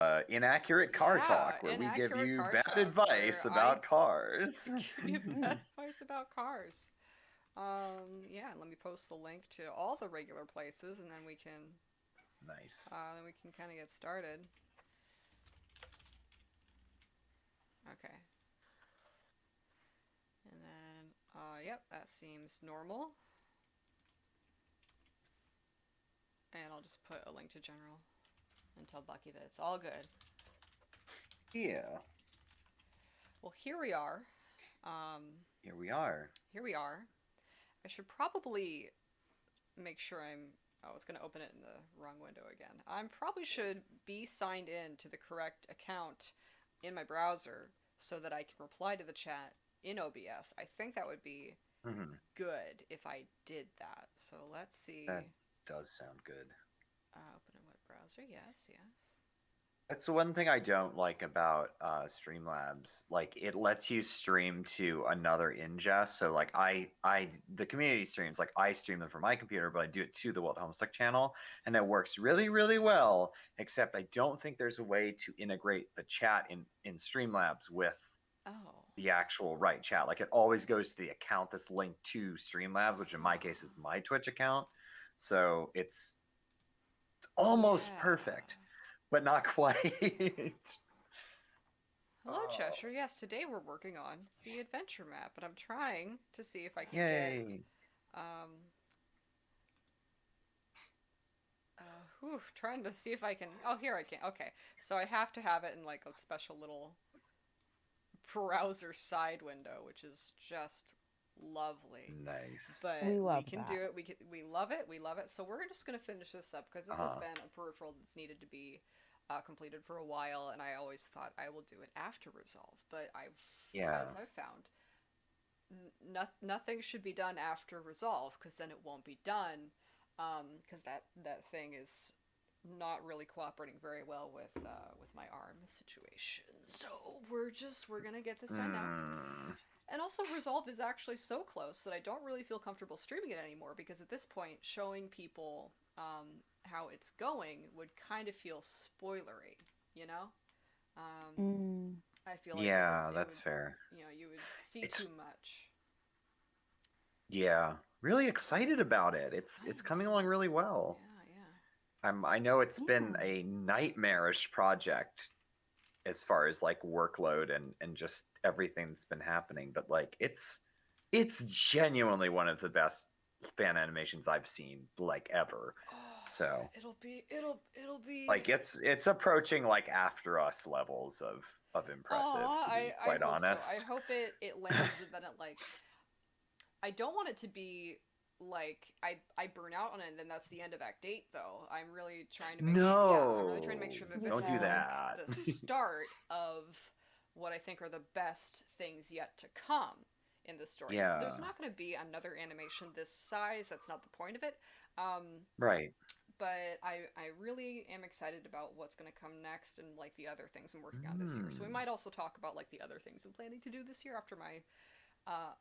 Inaccurate car Yeah, talk, where we give inaccurate you car bad talk advice where I about cars. give you bad advice about cars. Yeah, let me post the link to all the regular places, and Nice. then we can kind of get started. Okay, and then yep, that seems normal. And I'll just put a link to general and tell Bucky that it's all good. Yeah, Well, here we are. Um, here we are. Here we are. I should probably make sure I'm. Oh, I was going to open it in the wrong window again. I probably should be signed in to the correct account in my browser so that I can reply to the chat in OBS. I think that would be Mhm. good if I did that. So let's That see. does sound good. Open in web browser. Yes, yes. That's the one thing I don't like about Streamlabs. Like it lets you stream to another ingest. So like the community streams, like I stream them from my computer, but I do it to the World Homestuck channel, and it works really, really well. Except I don't think there's a way to integrate the chat in Streamlabs with Oh. the actual right chat. Like it always goes to the account that's linked to Streamlabs, which in my case is my Twitch account. So it's almost Yeah. perfect, but not quite. Hello, Cheshire. Oh, Yes, today we're working on the adventure map, and I'm trying to see if I can get yay. um trying to see if I can. Oh, here I can. Okay, so I have to have it in like a special little browser side window, which is just lovely. Nice. But We we love can that. do it. We love it. We love it. So we're just gonna finish this up because this has Uh-huh. been a peripheral that's needed to be completed for a while, and I always thought I will do it after Resolve, but as Yeah. I've found, nothing should be done after Resolve because then it won't be done because that thing is not really cooperating very well with my arm situation. So we're gonna get this done now. Mm. And also, Resolve is actually so close that I don't really feel comfortable streaming it anymore because at this point, showing people how it's going would kind of feel spoilery, you know? Um, Mm. I feel like Yeah, it that's would, fair. you would see too It's much. yeah, really excited about it. I It's am coming along too. really well. Yeah, yeah. I know it's been Yeah. a nightmarish project as far as like workload and just everything that's been happening, but like it's genuinely one of the best fan animations I've seen like ever. Oh, So, it'll be. like it's approaching like After Us levels of impressive, Aw, to be I quite hope so. I honest. hope it lands and then it like I don't want it to be like I burn out on it and then that's the end of Act 8 though. I'm really trying to make sure yeah, I'm really trying to make sure No, that this don't do is Yeah. like that. the start of what I think are the best things yet to come in the story. There's Yeah, not going to be another animation this size. That's not the point of it. Um, right. but I really am excited about what's going to come next and like the other things I'm working on this year. So we Hmm. might also talk about like the other things I'm planning to do this year after my uh,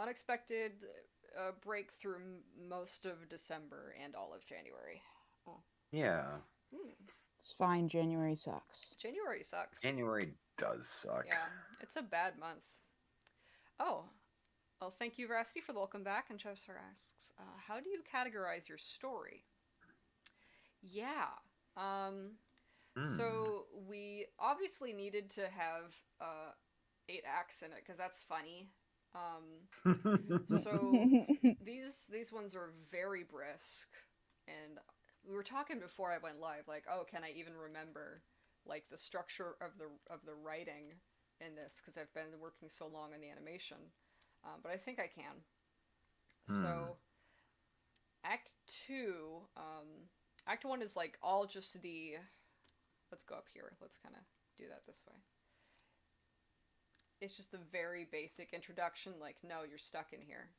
unexpected break through most of December and all of January. Oh. Yeah. Hmm. It's fine. January sucks. January sucks. January does suck. Yeah, it's a bad month. Oh, well, thank you, Rusty, for the welcome back. And Chester asks, how do you categorize your story? Yeah. Um, Hmm. so we obviously needed to have 8 acts in it because that's funny. Um, so these ones are very brisk, and we were talking before I went live, like, oh, can I even remember like the structure of the writing in this because I've been working so long on the animation, but I think I can. Hmm. So Act Two, Act One is like all just the. Let's go up here. Let's kind of do that this way. It's just the very basic introduction. Like, no, you're stuck in here.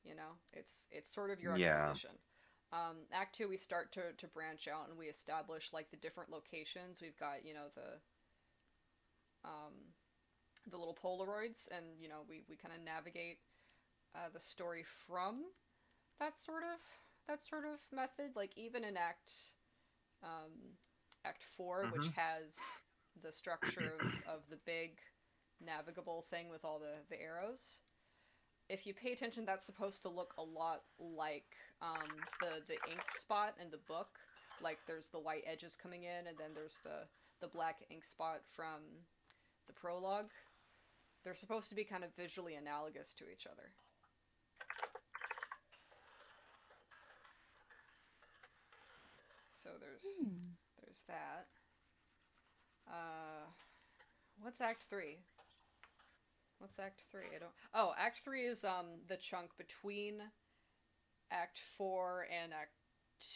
You know, it's sort of your Yeah. exposition. Act two, we start to branch out and we establish like the different locations. We've got um, the little Polaroids, and we kind of navigate the story from that sort of that sort of method. Like even in Act Act 4, which Hmm. has the structure of the big navigable thing with all the arrows. If you pay attention, that's supposed to look a lot like the ink spot in the book. Like there's the white edges coming in, and then there's the black ink spot from the prologue. They're supposed to be kind of visually analogous to each other. So Hmm. there's that. Uh, what's Act 3? What's Act 3? I don't. Oh, Act 3 is the chunk between Act 4 and Act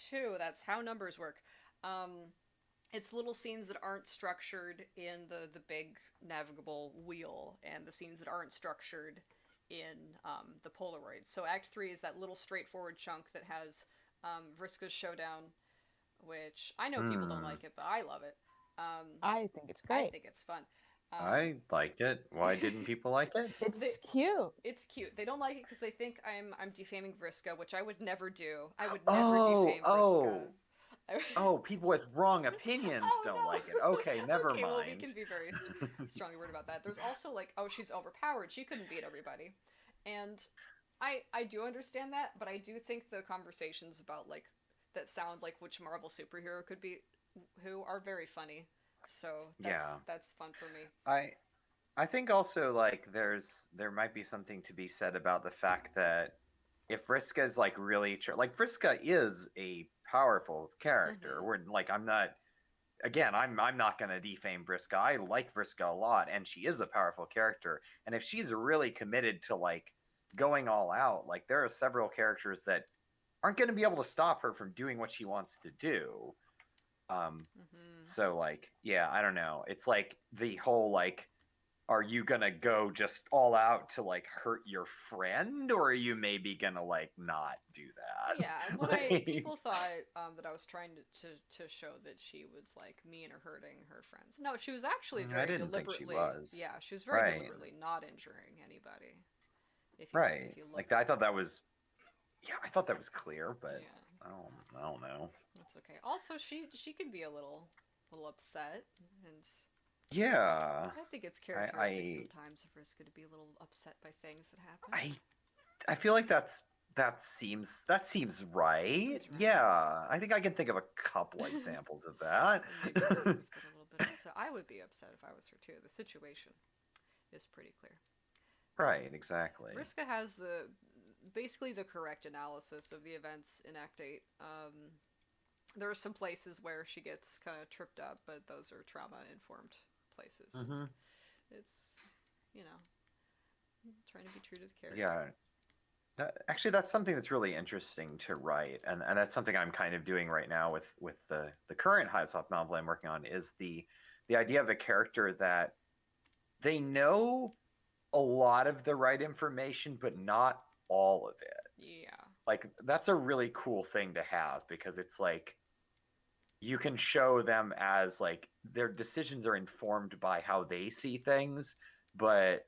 2. That's how numbers work. Um, it's little scenes that aren't structured in the big navigable wheel, and the scenes that aren't structured in the Polaroids. So Act 3 is that little straightforward chunk that has Vriska's showdown, which I know people don't Mm. like it, but I love it. Um, I think it's I great. think it's fun. Um, I liked it. Why didn't people like it? they, It's cute. it's cute. They don't like it because they think I'm defaming Vriska, which I would never do. I would never Oh, defame Vriska. oh, oh, people with wrong opinions Oh don't like it. no. Okay, never Okay, well we mind. can be very strongly worded about that. There's also like, oh, she's overpowered. She couldn't beat everybody, and I do understand that, but I do think the conversations about like that sound like which Marvel superhero could be who are very funny. So Yeah. that's fun for me. I I think also like there might be something to be said about the fact that if Vriska is like really like Vriska is a powerful character. Mm-hmm. We're like I'm not again I'm not going to defame Vriska. I like Vriska a lot and she is a powerful character. And if she's really committed to like going all out, like there are several characters that aren't going to be able to stop her from doing what she wants to do. Um Mm-hmm. so like yeah, I don't know. It's like the whole like are you gonna go just all out to like hurt your friend or are you maybe gonna like not do that? Yeah, and what I Like, people thought that I was trying to show that she was like mean or hurting her friends. No, she was actually I very didn't think she deliberately. was. Yeah, she was very Right. deliberately not injuring anybody. Right. If you look, Like I thought that was yeah, I thought that was clear, but yeah, I don't know. that's okay. Also, she could be a little upset, and Yeah. I think it's I characteristic I sometimes of Vriska to be a little upset by things that happen. I I feel like that seems right. Seems right. Yeah. I think I can think of a couple examples of that. And maybe Vriska's been a little bit upset. I would be upset if I was her too. The situation is pretty clear. Right, exactly. Vriska has the basically the correct analysis of the events in Act 8. There are some places where she gets kind of tripped up, but those are trauma informed places. Mhm. It's, you know, trying to be true to the character. Yeah. Actually, that's something that's really interesting to write, and that's something I'm kind of doing right now with the current Highsoft novel I'm working on. Is the idea of a character that they know a lot of the right information, but not all of it. Yeah. Like that's a really cool thing to have because it's like you can show them as like their decisions are informed by how they see things, but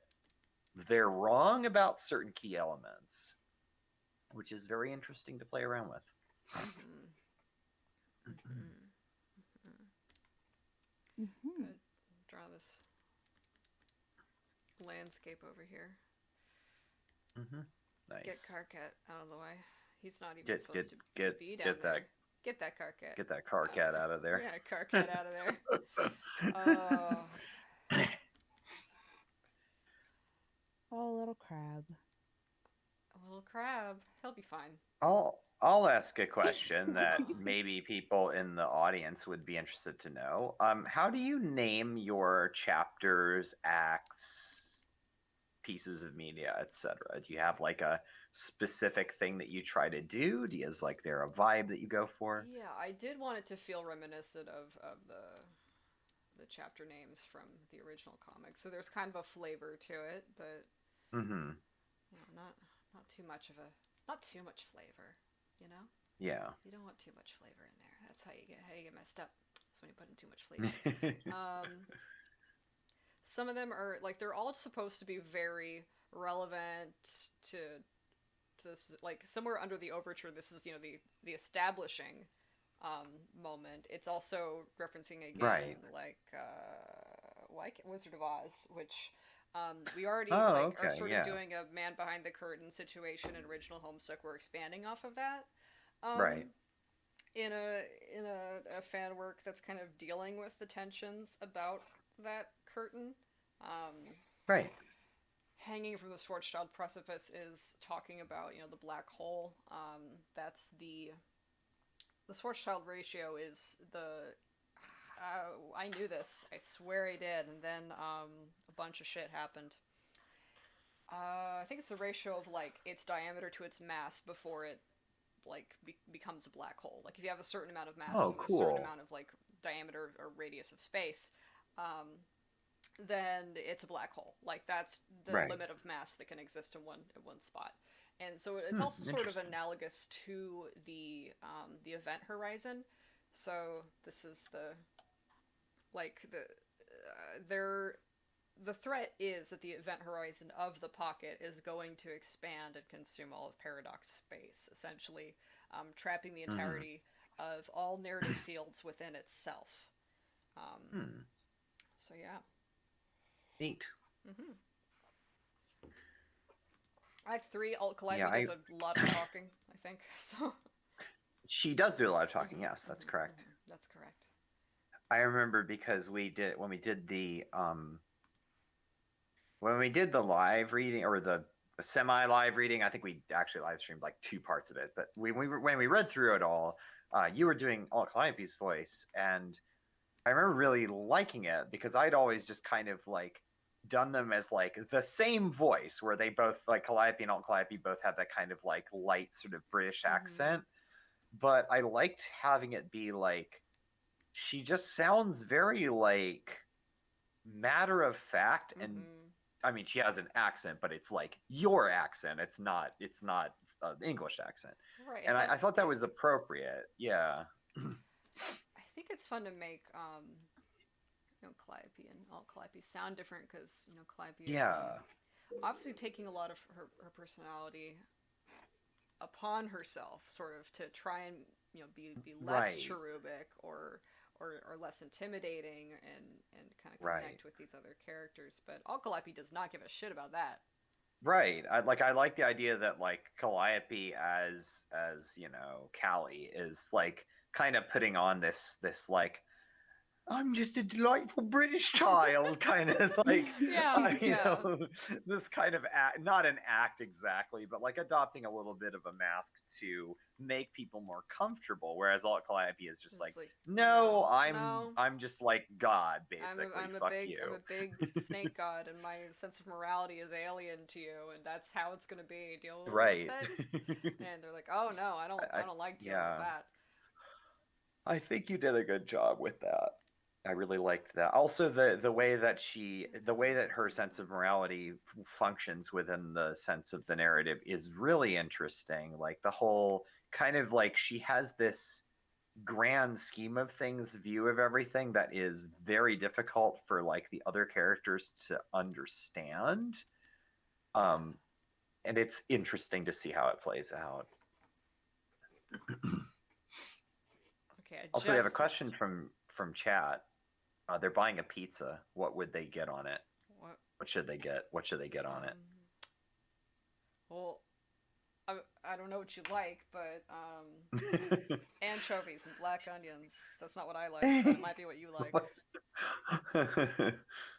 they're wrong about certain key elements, which is very interesting to play around with. Mm-hmm. Mm-hmm. Hmm. Good. Draw this landscape over here. Mm-hmm. Nice. Get Karkat out of the way. He's not even Get supposed to get be down get there. that Get that Karkat. get that car cat out of there. Yeah, Karkat out of there. Oh. Oh, little crab. A little crab. He'll be fine. I'll ask a question that maybe people in the audience would be interested to know. How do you name your chapters, acts, pieces of media, etc.? Do you have like a specific thing that you try to do? Do you is like there a vibe that you go for? Yeah, I did want it to feel reminiscent of the chapter names from the original comic. So there's kind of a flavor to it, but Mm-hmm. you know, not too much of a not too much flavor, you know? Yeah. You don't want too much flavor in there. That's how you get messed up. That's when you put in too much flavor. Some of them are like they're all supposed to be very relevant to this, like somewhere under the overture. This is the establishing moment. It's also referencing a game Right. like Wizard of Oz, which we already Oh, like are okay. sort of Yeah. doing a man behind the curtain situation in original Homestuck. We're expanding off of that. Right. Um, in a fan work that's kind of dealing with the tensions about that curtain. Um, Right. Hanging from the Schwarzschild precipice is talking about the black hole. That's the Schwarzschild ratio is the I knew this. I swear I did, and then a bunch of shit happened. I think it's the ratio of like its diameter to its mass before it becomes a black hole. Like if you have a certain amount of mass Oh, within a certain cool. amount of like diameter or radius of space, um, then it's a black hole. Like that's the Right. limit of mass that can exist in one spot. And so it's Hmm. also sort of Interesting. analogous to the event horizon. So this is the like they're the threat is that the event horizon of the pocket is going to expand and consume all of paradox space, essentially trapping the Hmm. entirety of all narrative fields within itself. Um, Hmm. so yeah. Neat. hmm Act 3, Alt Yeah. Calliope does a lot of talking, I think. So. She does do a lot of talking. Yes, that's correct. That's correct. I remember because when we did the live reading or the semi-live reading. I think we actually live streamed like two parts of it. But when we read through it all, you were doing Alt Calliope's voice, and I remember really liking it because I'd always just kind of like done them as like the same voice where they both like Calliope and Alt Calliope both have that kind of like light sort of British accent. But I liked having it be like she just sounds very like matter of fact. And I mean she has an accent, but it's like your accent. It's not English accent. Right. And I thought that was appropriate. Yeah. I think it's fun to make Calliope and Alt Calliope sound different because Calliope is Yeah. obviously taking a lot of her personality upon herself, sort of to try and be less Right. cherubic or less intimidating and kind of Right. connect with these other characters. But Alt Calliope does not give a shit about that. Right. I like the idea that like Calliope as Callie is like kind of putting on this like I'm just a delightful British child kind of like Yeah. this kind of act, not an act exactly, but like adopting a little bit of a mask to make people more comfortable, whereas Alt Calliope is just like no, I'm just like God basically. Fuck you. I'm a big snake god, and my sense of morality is alien to you, and that's how it's gonna be. Deal Right. with it. And they're like, "Oh no, I don't like dealing with that." I think you did a good job with that. I really liked that. Also, the way that her sense of morality functions within the sense of the narrative is really interesting. Like the whole kind of like she has this grand scheme of things view of everything that is very difficult for like the other characters to understand. And it's interesting to see how it plays out. Okay. Also, we have a question from chat. They're buying a pizza. What would they get on it? What should they get? What should they get on it? Well, I don't know what you like, but anchovies and black onions. That's not what I like, but it might be what you like.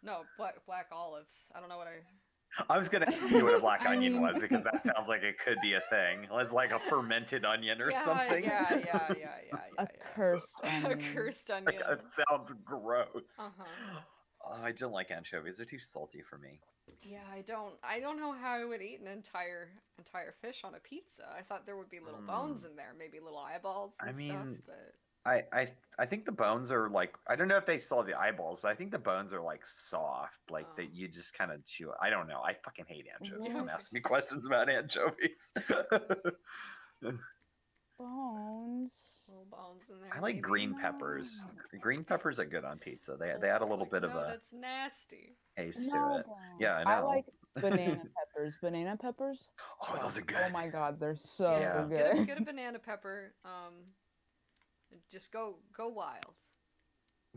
No, black olives. I don't know what I was gonna ask you what a black onion was because that sounds like it could be a thing. It's like a fermented onion or something. Yeah. A cursed onion. A cursed onion. That sounds gross. Uh-huh. I don't like anchovies. They're too salty for me. Yeah, I don't know how I would eat an entire fish on a pizza. I thought there would be little bones in there, maybe little eyeballs and stuff, but I think the bones are like, I don't know if they saw the eyeballs, but I think the bones are like soft, like that you just kind of chew. I don't know. I fucking hate anchovies. Don't ask me questions about anchovies. Bones. Little bones in there. I like green peppers. Green peppers are good on pizza. They add a little bit of a that's nasty. taste to it. Yeah, I know. I like banana peppers. Banana peppers. Oh, those are good. Oh my god, they're so good. Get a banana pepper. Just go wild.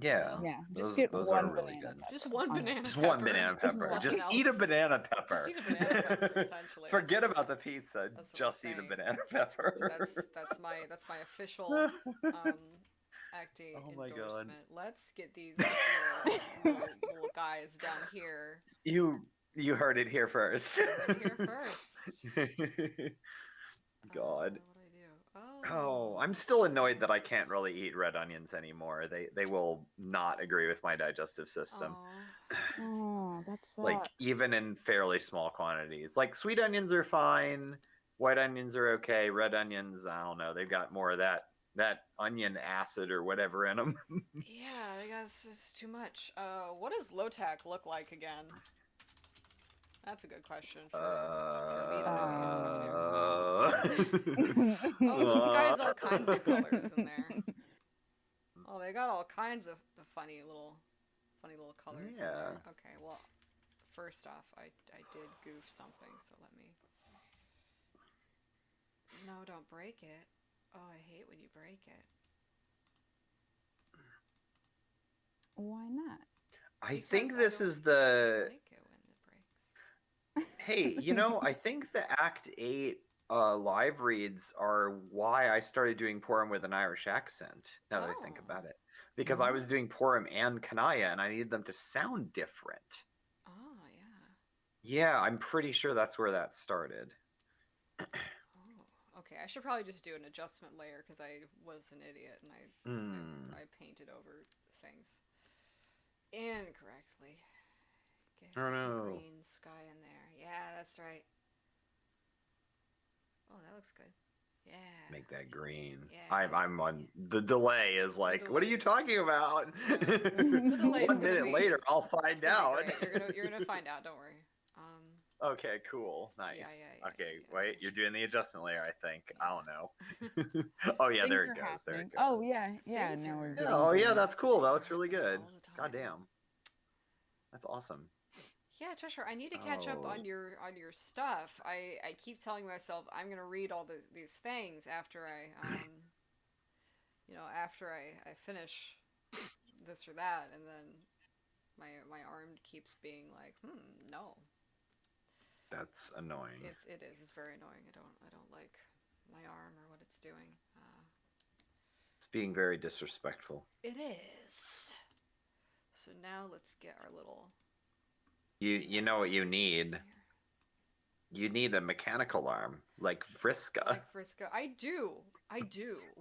Yeah. Yeah, just Those, get those one are really banana good. pepper Just one on it. banana Just pepper. one banana Just pepper. one. Just Nothing eat a else. banana pepper. Just eat a banana pepper, essentially. Forget about the pizza. That's what Just I'm eat a saying. banana pepper. That's my official acting Oh my God. endorsement. Let's get these little guys down here. You heard it here first. You heard it here first. God. What do I do? Oh, I'm still annoyed that I can't really eat red onions anymore. They will not agree with my digestive system. Oh, that sucks. Like even in fairly small quantities. Like sweet onions are fine, white onions are okay, red onions, I don't know. They've got more of that onion acid or whatever in them. Yeah, I guess it's too much. What does low-tac look like again? That's a good question for me to know the answer to. Oh, this guy's all kinds of colors in there. Oh, they got all kinds of funny little colors in there. Yeah. Okay, well, first off, I did goof something, so let me. No, don't break it. Oh, I hate when you break it. Why not? I think Because this I is don't the like it when it breaks. hey, I think the Act 8 live reads are why I started doing Purim with an Irish accent, now that I think Oh. about it. Because I was doing Purim and Kanaya, and I needed them to sound different. Oh, yeah. Yeah, I'm pretty sure that's where that started. Oh, okay. I should probably just do an adjustment layer because I was an idiot and I painted over things incorrectly. Get Oh, some no. green sky in there. Yeah, that's right. Oh, that looks good. Yeah. Make that green. Yeah. I'm on the delay is like, what are you delay's- talking about? Yeah. The delay's 1 gonna minute be- later, I'll It's find gonna out. be great. You're gonna find out. Don't worry. Okay, cool, nice. yeah, Okay, yeah. wait, you're doing the adjustment layer, I think. I don't know. Oh yeah, Things there it are goes. There it happening. goes. Oh yeah, yeah. Things Now are- we're Yeah, getting. Oh yeah, green. that's cool. That looks They really good. happen all the God time. damn. That's awesome. Yeah, Treasure, I need to catch up Oh. on your stuff. I keep telling myself I'm gonna read all these things after I after I finish this or that, and then my arm keeps being like, no. That's annoying. It's very annoying. I don't like my arm or what it's doing. It's being very disrespectful. It is. So now let's get our little. You know what you need? here. You need a mechanical arm, like Vriska. Like Frisco. I do.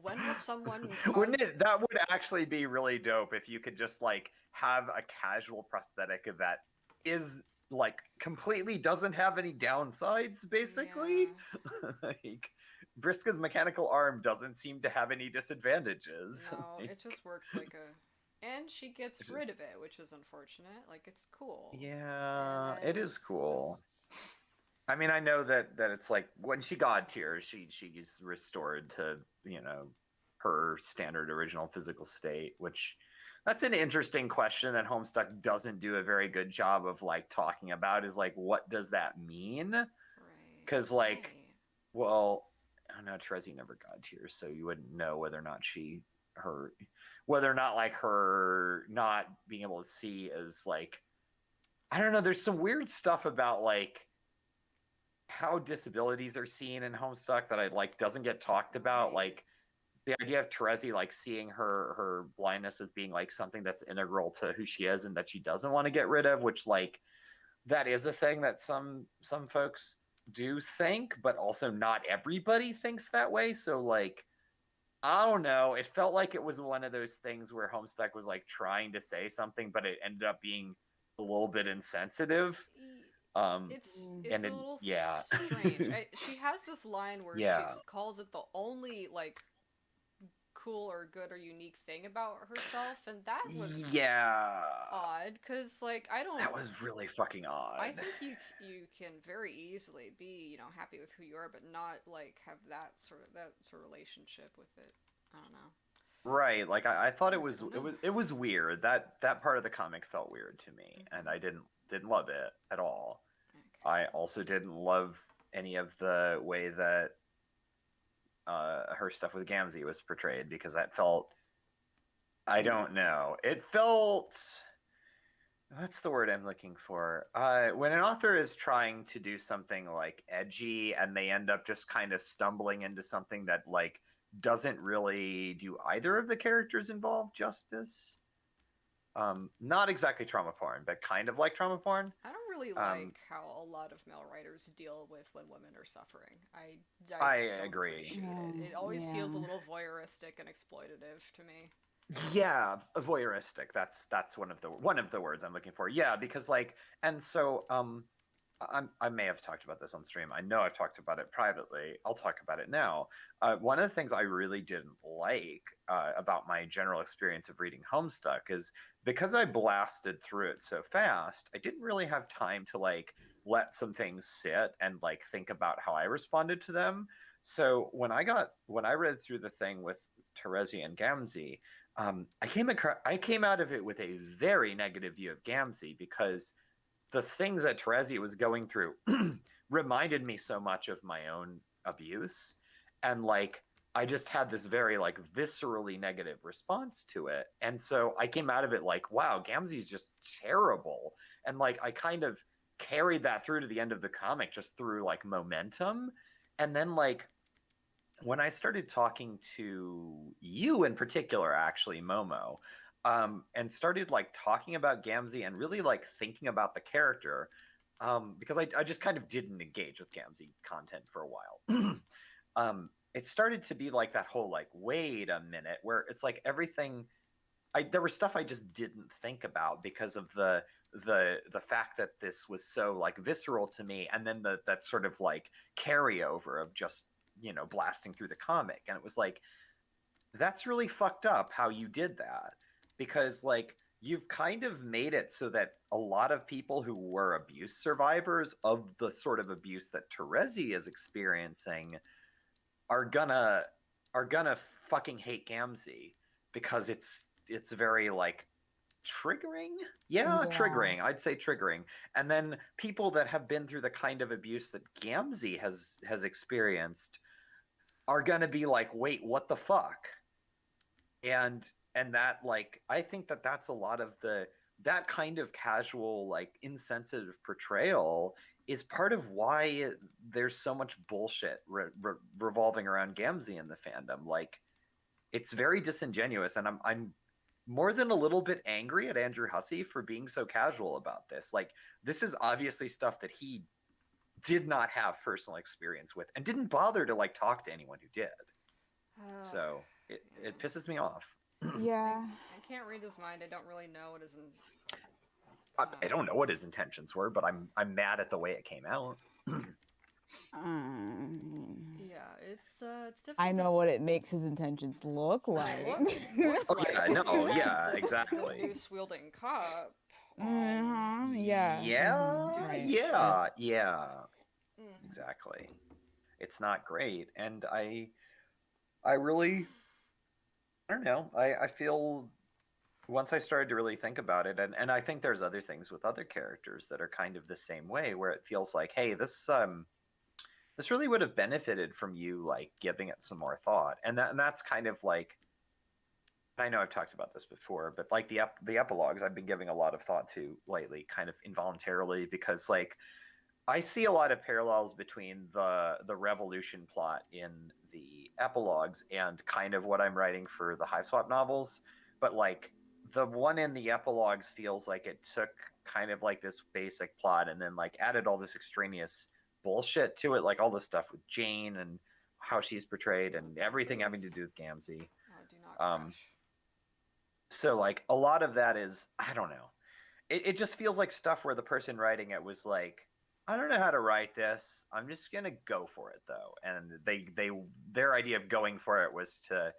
When will someone Wouldn't it? That would actually be really dope if you could just like have a casual prosthetic that is like completely doesn't have any downsides, basically. Yeah. Like Vriska's mechanical arm doesn't seem to have any disadvantages. No, Like, it just works like a. And she gets It's rid of it, which is unfortunate. Like, it's cool. yeah, And it is it's cool. just- I mean, I know that it's like when she god tiers, she's restored to her standard original physical state, which that's an interesting question that Homestuck doesn't do a very good job of like talking about. Is like, what does that mean? Right. 'Cause, like, right. Well, I don't know. Terezi never god tiers, so you wouldn't know whether or not whether or not like her not being able to see is like, I don't know. There's some weird stuff about like how disabilities are seen in Homestuck that I like doesn't get talked about. Right. Like the idea of Terezi like seeing her blindness as being like something that's integral to who she is and that she doesn't want to get rid of, which like that is a thing that some folks do think, but also not everybody thinks that way. So like I don't know. It felt like it was one of those things where Homestuck was like trying to say something, but it ended up being a little bit insensitive. It's and a it- little yeah. strange. She has this line where Yeah. she calls it the only like cool or good or unique thing about herself, and that was Yeah. odd because like I don't. That was really fucking odd. I think you can very easily be happy with who you are, but not like have that sort of relationship with it. I don't know. Right. Like I thought it was don't know. it was weird. That part of the comic felt weird to me, and I didn't love it at all. Okay. I also didn't love any of the way that her stuff with Gamzee was portrayed, because that felt, I don't know, it felt, what's the word I'm looking for? When an author is trying to do something like edgy and they end up just kind of stumbling into something that like doesn't really do either of the characters involved justice. Not exactly trauma porn, but kind of like trauma porn. I don't really like how a lot of male writers deal with when women are suffering. I I just don't agree. appreciate Yeah, it. It always feels a yeah. little voyeuristic and exploitative to me. Yeah, voyeuristic. That's one of the words I'm looking for. Yeah, because like, and so I may have talked about this on stream. I know I've talked about it privately. I'll talk about it now. One of the things I really didn't like about my general experience of reading Homestuck is because I blasted through it so fast, I didn't really have time to like let some things sit and like think about how I responded to them. So when I read through the thing with Terezi and Gamzee, I came out of it with a very negative view of Gamzee, because the things that Terezi was going through reminded me so much of my own abuse, and like I just had this very like viscerally negative response to it, and so I came out of it like, wow, Gamzee's just terrible, and like I kind of carried that through to the end of the comic just through like momentum, and then like when I started talking to you in particular, actually, Momo, and started like talking about Gamzee and really like thinking about the character, because I just kind of didn't engage with Gamzee content for a while. It started to be like that whole like, wait a minute, where it's like everything. There was stuff I just didn't think about because of the fact that this was so like visceral to me, and then that sort of like carryover of just blasting through the comic, and it was like, that's really fucked up how you did that, because like you've kind of made it so that a lot of people who were abuse survivors of the sort of abuse that Terezi is experiencing are gonna fucking hate Gamzee, because it's very like triggering. Yeah, Yeah. triggering. I'd say triggering. And then people that have been through the kind of abuse that Gamzee has experienced are going to be like, wait, what the fuck? And that, like, I think that that's a lot of that kind of casual, like, insensitive portrayal is part of why there's so much bullshit revolving around Gamzee in the fandom. Like, it's very disingenuous, and I'm more than a little bit angry at Andrew Hussey for being so casual about this. Like, this is obviously stuff that he did not have personal experience with, and didn't bother to like talk to anyone who did. So Yeah. it pisses me off. Yeah. I can't read his mind. I don't really know what his. I don't know what his intentions were, but I'm mad at the way it came out. Yeah, it's difficult. I know what it makes his intentions look like. Looks Oh, like yeah, is no, you have yeah, the exactly. noose wielding cop. Yeah. Yeah, Right. yeah, Mm. exactly. It's not great, and I really, I don't know. I feel once I started to really think about it, and I think there's other things with other characters that are kind of the same way, where it feels like, hey, this really would have benefited from you like giving it some more thought, and that's kind of like, I know I've talked about this before, but like the epilogues I've been giving a lot of thought to lately, kind of involuntarily, because like I see a lot of parallels between the revolution plot in the epilogues and kind of what I'm writing for the High Swap novels, but like the one in the epilogues feels like it took kind of like this basic plot and then like added all this extraneous bullshit to it, like all this stuff with Jane and how she's portrayed and everything having to do with Gamzee. Oh, do not Um, crash. so like a lot of that is, I don't know. It just feels like stuff where the person writing it was like, I don't know how to write this. I'm just gonna go for it though. And their idea of going for it was to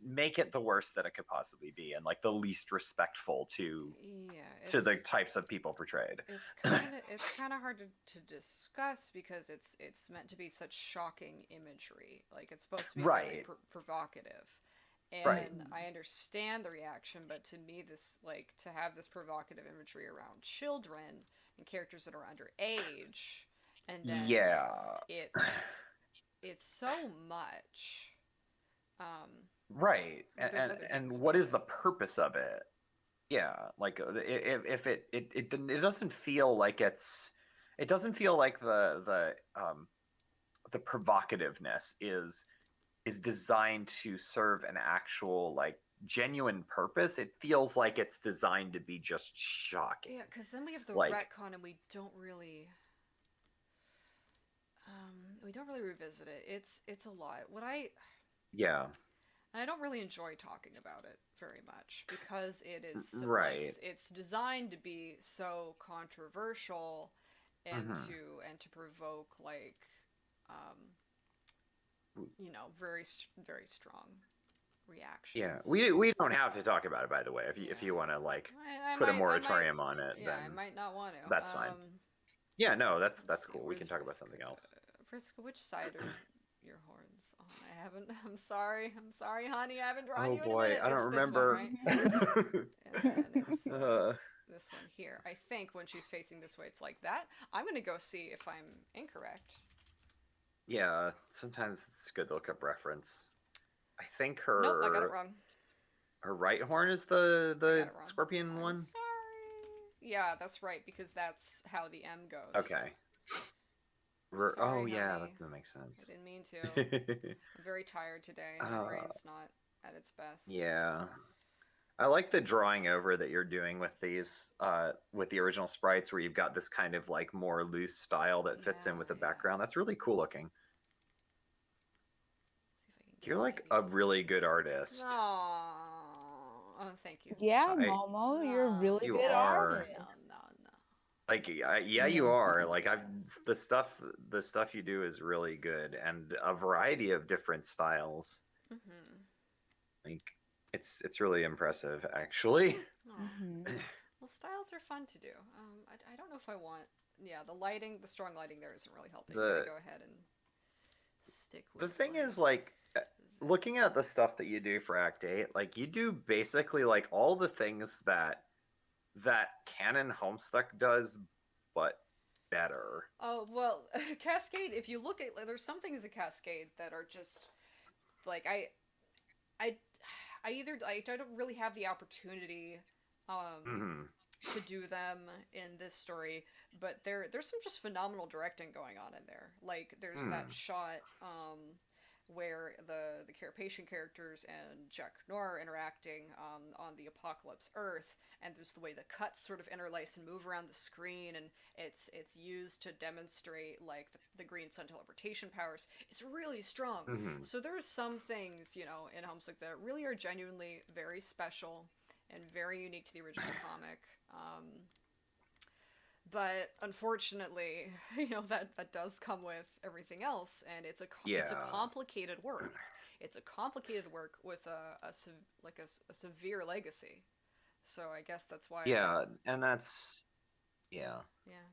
make it the worst that it could possibly be, and like the least respectful Yeah, to the types of people portrayed. it's kind of hard to discuss because it's meant to be such shocking imagery. Like it's supposed to be very Right. Provocative. Right. And I understand the reaction, but to me, this like to have this provocative imagery around children and characters that are underage, and then Yeah. it's it's so much. Right. There's other And things what about is the it. purpose of it? Yeah, like if it doesn't feel like it doesn't feel like the provocativeness is designed to serve an actual like genuine purpose. It feels like it's designed to be just shocking. Yeah, because then we have the Like, retcon, and we don't really revisit it. It's a lot. yeah, I don't really enjoy talking about it very much because right. it's designed to be so controversial and Hmm. to provoke like um, very very strong Yeah, reactions. we don't have to talk about it, by the way. If you Yeah. want to like I put a might I might moratorium on it, yeah, I then might not want to. that's fine. Yeah, no, Let's that's see. cool. We Where's can talk about something Vriska? else. Vriska, which side are your horns on? I haven't. I'm sorry. I'm sorry, honey. I haven't drawn Oh you in a boy, minute. I It's don't this one, remember. right? And then it's uh, this one here. I think when she's facing this way, it's like that. I'm gonna go see if I'm incorrect. yeah, sometimes it's good to look up reference. I think Nope, I got it wrong. her right horn is I the got it wrong. scorpion I'm one. sorry. Yeah, that's right because that's how the M goes. Okay. Sorry, Oh yeah, honey. that makes I sense. didn't mean to. I'm very tired today. My uh, brain's not at its best. yeah. I like the drawing over that you're doing with these, with the original sprites, where you've got this kind of like more loose style that fits in with the Yeah, yeah. background. That's really cool looking. See if I can You're get like any a of these. really good artist. Oh, thank you. Yeah, I Momo, you're a really You good are. artist. No. Like, yeah, you Yes. are. Like, I've Yes. the stuff you do is really good, and a variety of different styles. Mhm. Like, it's really impressive, actually. Oh. Hmm. Well, styles are fun to do. I don't know if I want. Yeah, the strong lighting there isn't really helping. I'm gonna the go ahead and stick The with thing is, like like, looking at the this. stuff that you do for Act 8, like, you do basically like all the things that Canon Homestuck does, but better. Oh well, Cascade. If you look at, like, there's some things in Cascade that are just like I, I don't really have the opportunity, Hmm. to do them in this story, but there's some just phenomenal directing going on in there. Like there's that Hmm. shot where the Carapacian characters and Jack Nor are interacting on the Apocalypse Earth, and there's the way the cuts sort of interlace and move around the screen, and it's used to demonstrate like the green sun teleportation powers. It's really strong. Hmm. So there's some things, in Homestuck that really are genuinely very special and very unique to the original comic. Um, but unfortunately, that does come with everything else, and it's a Yeah. complicated work. It's a complicated work with a severe legacy. So I guess that's why. Yeah, and that's yeah. Yeah.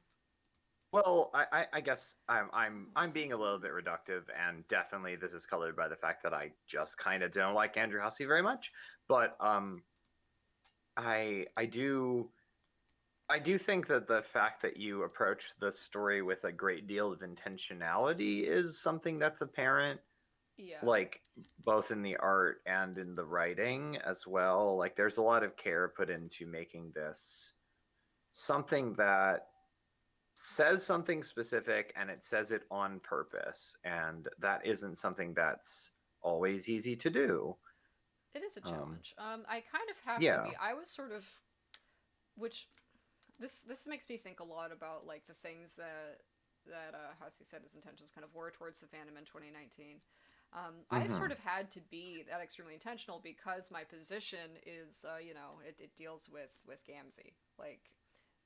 Well, I guess I'm Let's see. being a little bit reductive, and definitely this is colored by the fact that I just kind of don't like Andrew Hussey very much. But I do think that the fact that you approach the story with a great deal of intentionality is something that's apparent, Yeah. like both in the art and in the writing as well. Like there's a lot of care put into making this something that says something specific, and it says it on purpose, and that isn't something that's always easy to do. It is a um challenge. I kind of have to yeah. be. I was sort of, which this makes me think a lot about like the things that Hussey said his intentions kind of were towards the fandom in 2019. I've Hmm. sort of had to be that extremely intentional because my position is, it deals with Gamzee. Like,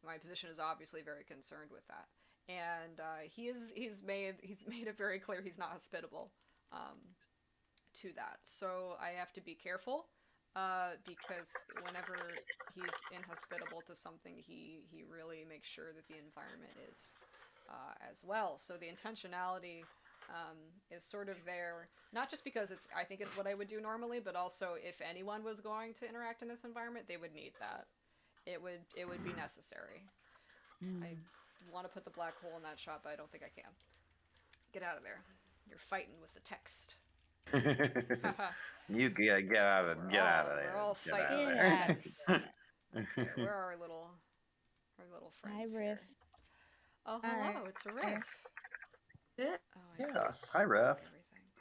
my position is obviously very concerned with that, and he's made it very clear he's not hospitable um, to that. So I have to be careful because whenever he's inhospitable to something, he really makes sure that the environment is as well. So the intentionality is sort of there, not just because I think it's what I would do normally, but also if anyone was going to interact in this environment, they would need that. It would be necessary. I Mm. want to put the black hole in that shot, but I don't think I can. Get out of there. You're fighting with the text. You get out of We're all there. Get fighting out of with there. the text. Okay, where are our little Hi, friends Riff. here? Oh, hello, it's a Riff. Yeah. Oh, Yeah. Yes. Hi, Ref.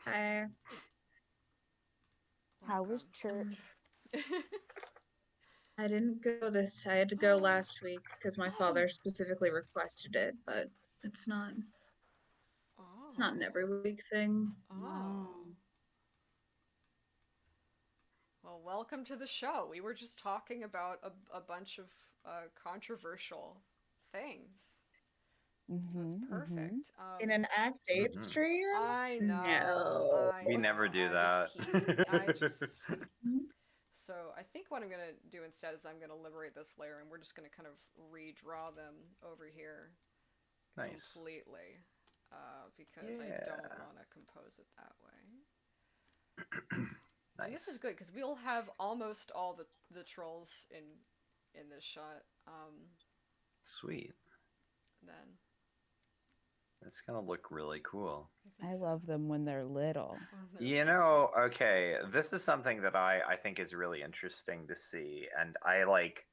everything. How was Welcome. church? I didn't go this. I had to go last week because my father specifically requested it, but it's not. It's not an every week thing. Oh. Well, welcome to the show. We were just talking about a bunch of controversial things. So that's perfect. In an Act 8 Mhm. stream? I know. No. I We know, never do I that. just So I think what I'm gonna do instead is I'm gonna liberate this layer, and we're just gonna kind of redraw them over here Nice. completely, because I Yeah. don't want to compose it that way. And this is Nice. good because we'll have almost all the trolls in this shot. Sweet. Then It's gonna look really cool. I love them when they're little. You know, okay, this is something that I think is really interesting to see, and I like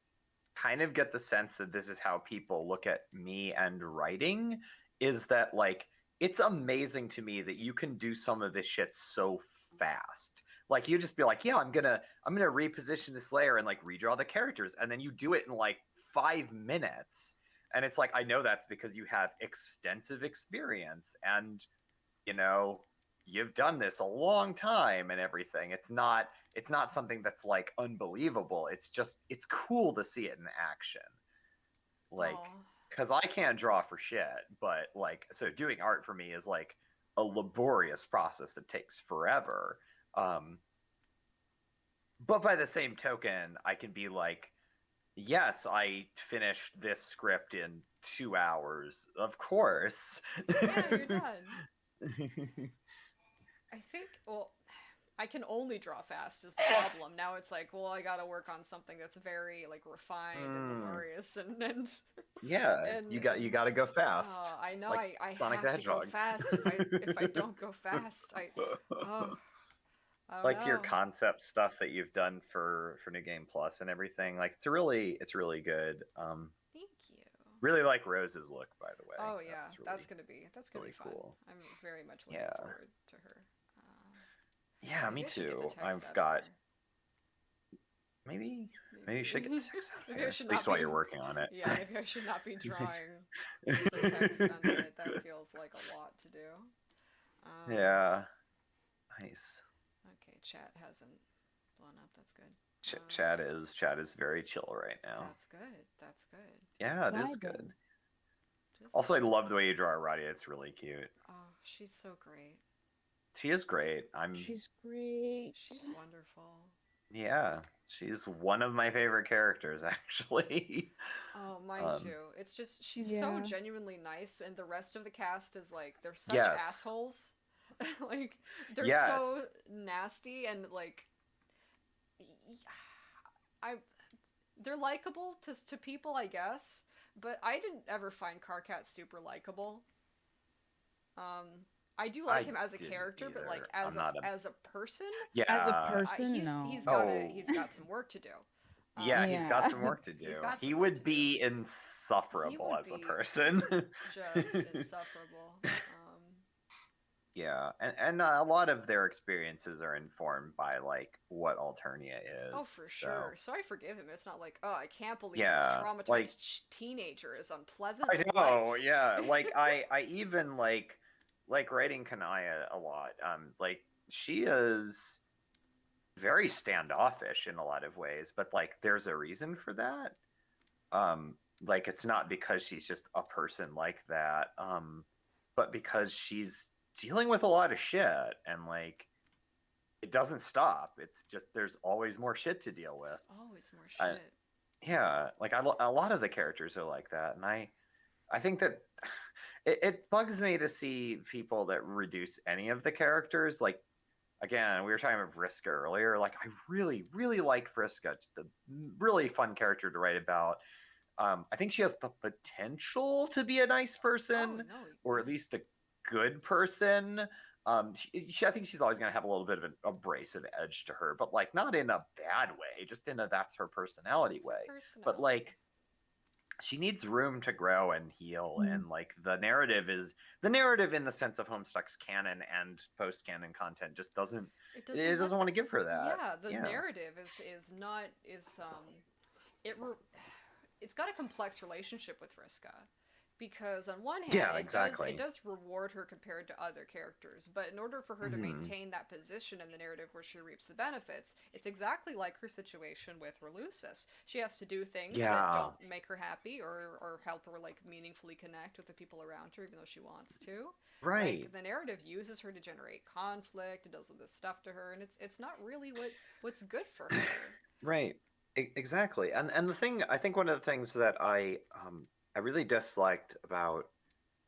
kind of get the sense that this is how people look at me and writing, is that like it's amazing to me that you can do some of this shit so fast. Like you just be like, yeah, I'm gonna reposition this layer and like redraw the characters, and then you do it in like 5 minutes. And it's like, I know that's because you have extensive experience and you know you've done this a long time and everything. It's not something that's like unbelievable. It's just it's cool to see it in action. Like because I can't draw for shit, but like so doing art for me is like a laborious process that takes forever. But by the same token, I can be like, yes, I finished this script in 2 hours. Of course. Yeah, you're done. I think, well, I can only draw fast is the problem. Now it's like, well, I gotta work on something that's very like refined and laborious and yeah, and, you got to go fast. I know, like I Sonic have the to go Hedgehog. fast. If I don't go fast, I don't like your know. concept stuff that you've done for New Game Plus and everything. Like it's really good. Thank you. Really like Rose's look, by the way. Oh yeah, that's really, gonna be fun. cool. I'm very much looking Yeah. forward to her. Yeah, me Maybe I should get too. the text I've out of got here. maybe you should get the text out of Maybe I here. should At least not while be- you're working on it. Yeah, maybe I should not be drawing with the text under it. That feels like a lot to do. Yeah. Nice. Okay, chat hasn't blown up. That's good. Chat is very chill right now. That's good. That's good. Yeah, it is Vibing. good. Just- Also, I love the way you draw Aradia. It's really cute. oh, she's so great. She is great. She's great. She's wonderful. Yeah, she's one of my favorite characters, actually. Oh, mine too. It's just she's so Yeah. genuinely nice, and the rest of the cast is like they're such Yes. assholes. Like they're Yes. so nasty and like they're likable to people, I guess, but I didn't ever find Karkat super likable. I do like I him as a didn't character, but like either. as I'm not a- as a person, Yeah. As a person, he's no. got some work to do. Yeah, he's got Yeah. some work to do. He's got He some work would to be insufferable would as a be- person. Just insufferable. Yeah, and a lot of their experiences are informed by like what Alternia is. Oh, for so- sure. So I forgive him. It's not like, oh, I can't believe Yeah, this traumatized like- teenager is unpleasant. I know, What? yeah. Like I even like writing Kanaya a lot. Like she is very standoffish in a lot of ways, but like there's a reason for that. Like it's not because she's just a person like that, but because she's dealing with a lot of shit and like it doesn't stop. It's just there's always more shit to deal with. There's always more shit. Yeah, like a lot of the characters are like that, and I think that it bugs me to see people that reduce any of the characters. Like again, we were talking about Vriska earlier. Like I really like Vriska. Just a really fun character to write about. I think she has the potential to be a nice person, Oh, no. or at least a good person. I think she's always going to have a little bit of an abrasive edge to her, but like not in a bad way, just in a that's her personality It's way. her But personality. like she needs room to grow and heal, Mhm. and like the narrative in the sense of Homestuck's canon and post canon content just doesn't It it have doesn't want to that. give her that. Yeah, the Yeah. narrative is not it re- it's got a complex relationship with Vriska, because on one hand Yeah, it exactly. does reward her compared to other characters, but in order for her to Mhm. maintain that position in the narrative where she reaps the benefits, it's exactly like her situation with Relucis. She has to do things that Yeah. don't make her happy or help her like meaningfully connect with the people around her, even though she wants to. Right. Like the narrative uses her to generate conflict, it does all this stuff to her, and it's not really what's good for her. Right. Exactly. And the thing, I think one of the things that I really disliked about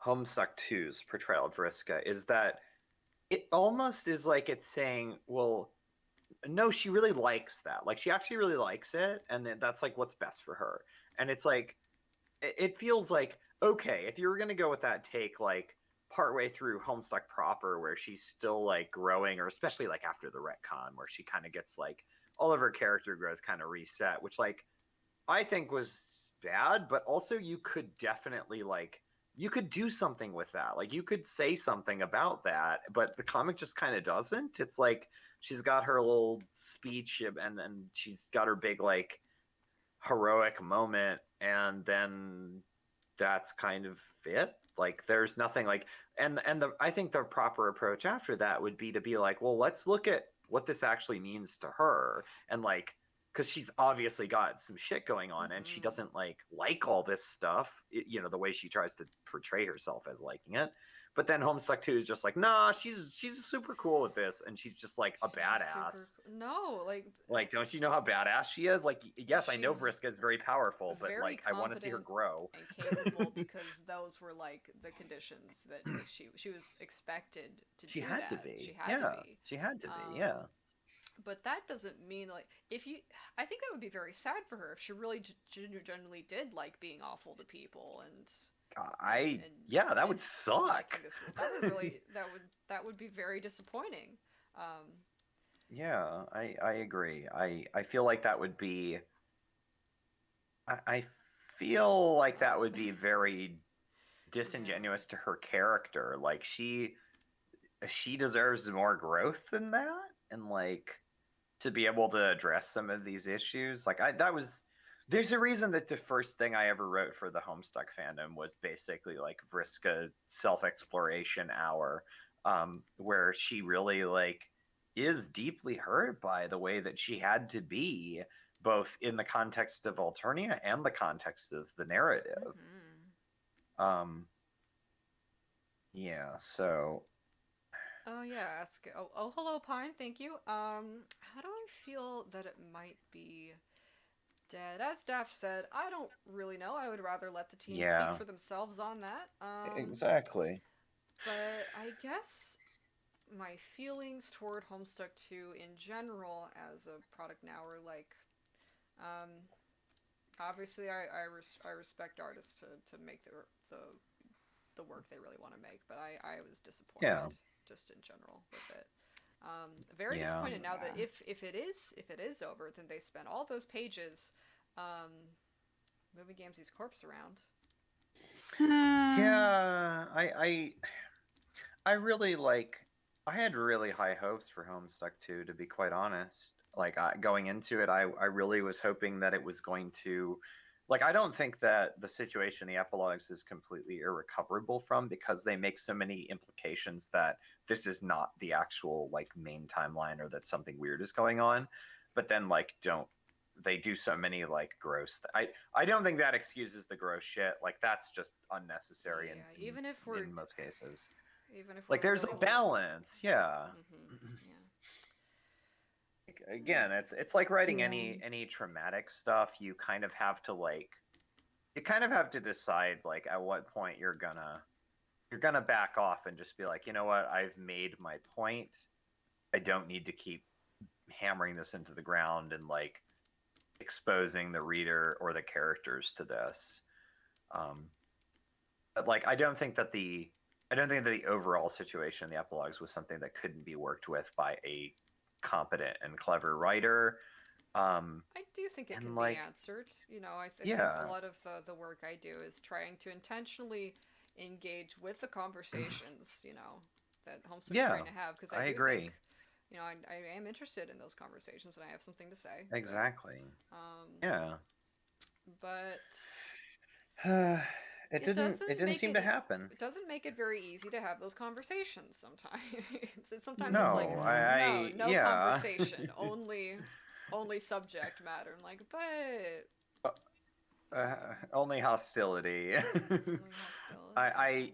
Homestuck 2's portrayal of Vriska is that it almost is like it's saying, well, no, she really likes that. Like she actually really likes it, and then that's like what's best for her. And it's like it feels like, okay, if you were gonna go with that take, like partway through Homestuck proper, where she's still like growing, or especially like after the retcon, where she kind of gets like all of her character growth kind of reset, which like I think was bad, but also you could definitely like you could do something with that. Like you could say something about that, but the comic just kind of doesn't. It's like she's got her little speech and then she's got her big like heroic moment, and then that's kind of it. Like there's nothing like, and the I think the proper approach after that would be to be like, well, let's look at what this actually means to her, and like because she's obviously got some shit going on, and she Mhm. doesn't like all this stuff, the way she tries to portray herself as liking it. But then Homestuck 2 is just like, nah, she's super cool with this, and she's just like a She's badass. No, Like, don't you know how badass she is? Like, yes, I know she's Vriska is very powerful, but very like, I want to see her competent grow. and capable because those were like the conditions that she was expected to She do had to that. She be. had to Yeah, be. she had to be. Um, Yeah. but that doesn't mean like if you. I think that would be very sad for her if she really genuinely did like being awful to people Yeah, that would and suck. liking this. That would really that would be very disappointing. Yeah, I agree. I feel like that would be. I feel like that would be very disingenuous to her character. Like she deserves more growth than that, and like to be able to address some of these issues. Like there's a reason that the first thing I ever wrote for the Homestuck fandom was basically like Vriska self-exploration hour, where she really like is deeply hurt by the way that she had to be, both in the context of Alternia and the context of the narrative. Um, yeah, so. Oh yeah, ask. Oh, hello, Pine. Thank you. How do I feel that it might be dead? As Daff said, I don't really know. I would rather let the team Yeah. speak for themselves on that. Exactly. But I guess my feelings toward Homestuck 2 in general as a product now are like, um, obviously I respect artists to make the work they really want to make, but I was disappointed. Yeah. Just in general with it. Very Yeah. disappointed now that if it is over, then they spent all those pages moving Gamzee's corpse around. Yeah, I really like. I had really high hopes for Homestuck 2, to be quite honest. Like going into it, I really was hoping that it was going to. Like, I don't think that the situation, the epilogues, is completely irrecoverable from, because they make so many implications that this is not the actual like main timeline, or that something weird is going on. But then like they do so many like gross. I don't think that excuses the gross shit. Like that's just unnecessary. Yeah, even if we're in most cases, even if like we're there's really a balance. Yeah. Yeah. Again, it's like writing any traumatic stuff. You kind of have to decide like at what point you're gonna back off and just be like, you know what, I've made my point. I don't need to keep hammering this into the ground and like exposing the reader or the characters to this. But like I don't think that the I don't think that the overall situation in the epilogues was something that couldn't be worked with by a competent and clever writer. I do think it And can like, be answered. You know, I think a yeah, lot of the work I do is trying to intentionally engage with the conversations, you know, that Homeswift's yeah, trying to have, because I I do think, agree. you know, I am interested in those conversations and I have something to say. Exactly. Um, Yeah. but It it didn't. It doesn't didn't make seem it to happen. it doesn't make it very easy to have those conversations sometimes. Sometimes it's like, No, Yeah. no, no yeah. conversation, only subject matter. I'm like, but Only hostility. only hostility.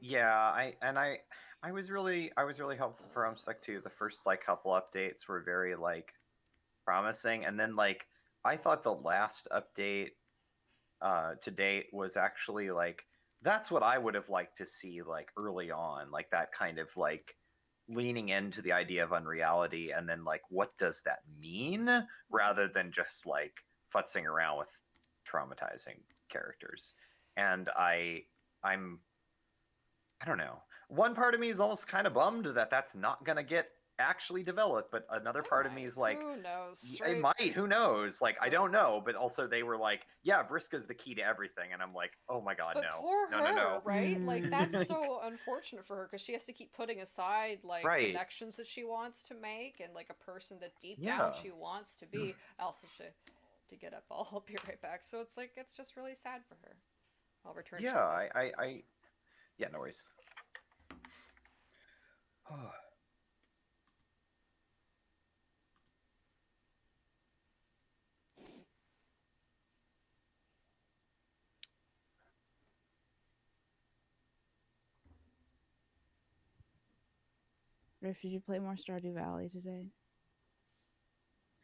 I was really hopeful for Homestuck too. The first like couple updates were very like promising, and then like I thought the last update to date was actually like that's what I would have liked to see like early on, like that kind of like leaning into the idea of unreality and then like what does that mean rather than just like futzing around with traumatizing characters. And I'm I don't know. One part of me is almost kind of bummed that that's not going to get actually developed, but another It part of me might. is like, Who knows, it right? might. Who knows? Like, I But don't know. But also, they were like, yeah, Vriska's the key to everything, and I'm like, oh my god, but no, poor no, no, her, no. right? Like that's Mm. so unfortunate for her because she has to keep putting aside like Right? connections that she wants to make and like a person that deep down Yeah, she wants to be. Also, to get up, I'll be right back. So it's like it's just really sad for her. I'll return yeah. shortly. Yeah, no worries. Riff, did you play more Stardew Valley today?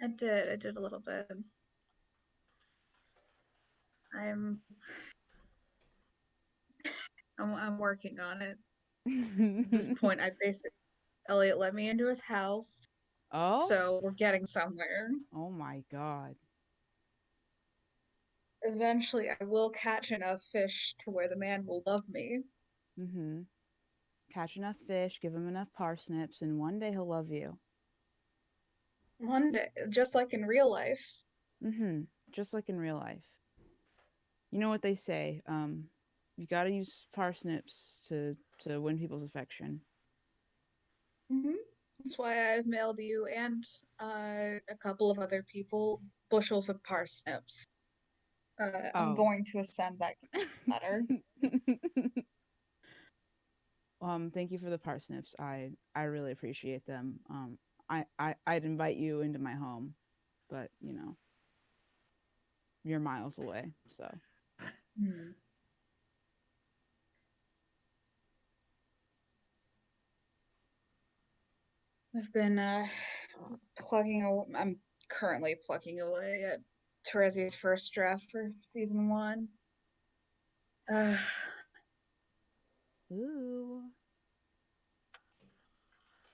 I did. I did a little bit. I'm I'm working on it. At this point, I basically Elliot let me into his house, Oh? so we're getting somewhere. Oh my god. Eventually, I will catch enough fish to where the man will love me. Mm-hmm. Catch enough fish, give him enough parsnips, and one day he'll love you. One day, just like in real life. Mm-hmm. Just like in real life. You know what they say, you gotta use parsnips to win people's affection. Hmm. That's why I've mailed you and a couple of other people bushels of parsnips. I'm Oh. going to send that letter. Thank you for the parsnips. I really appreciate them. I'd invite you into my home, but you know, you're miles away, so. Hmm. I've been I'm currently plugging away at Terezi's first draft for season 1. Uh, Ooh.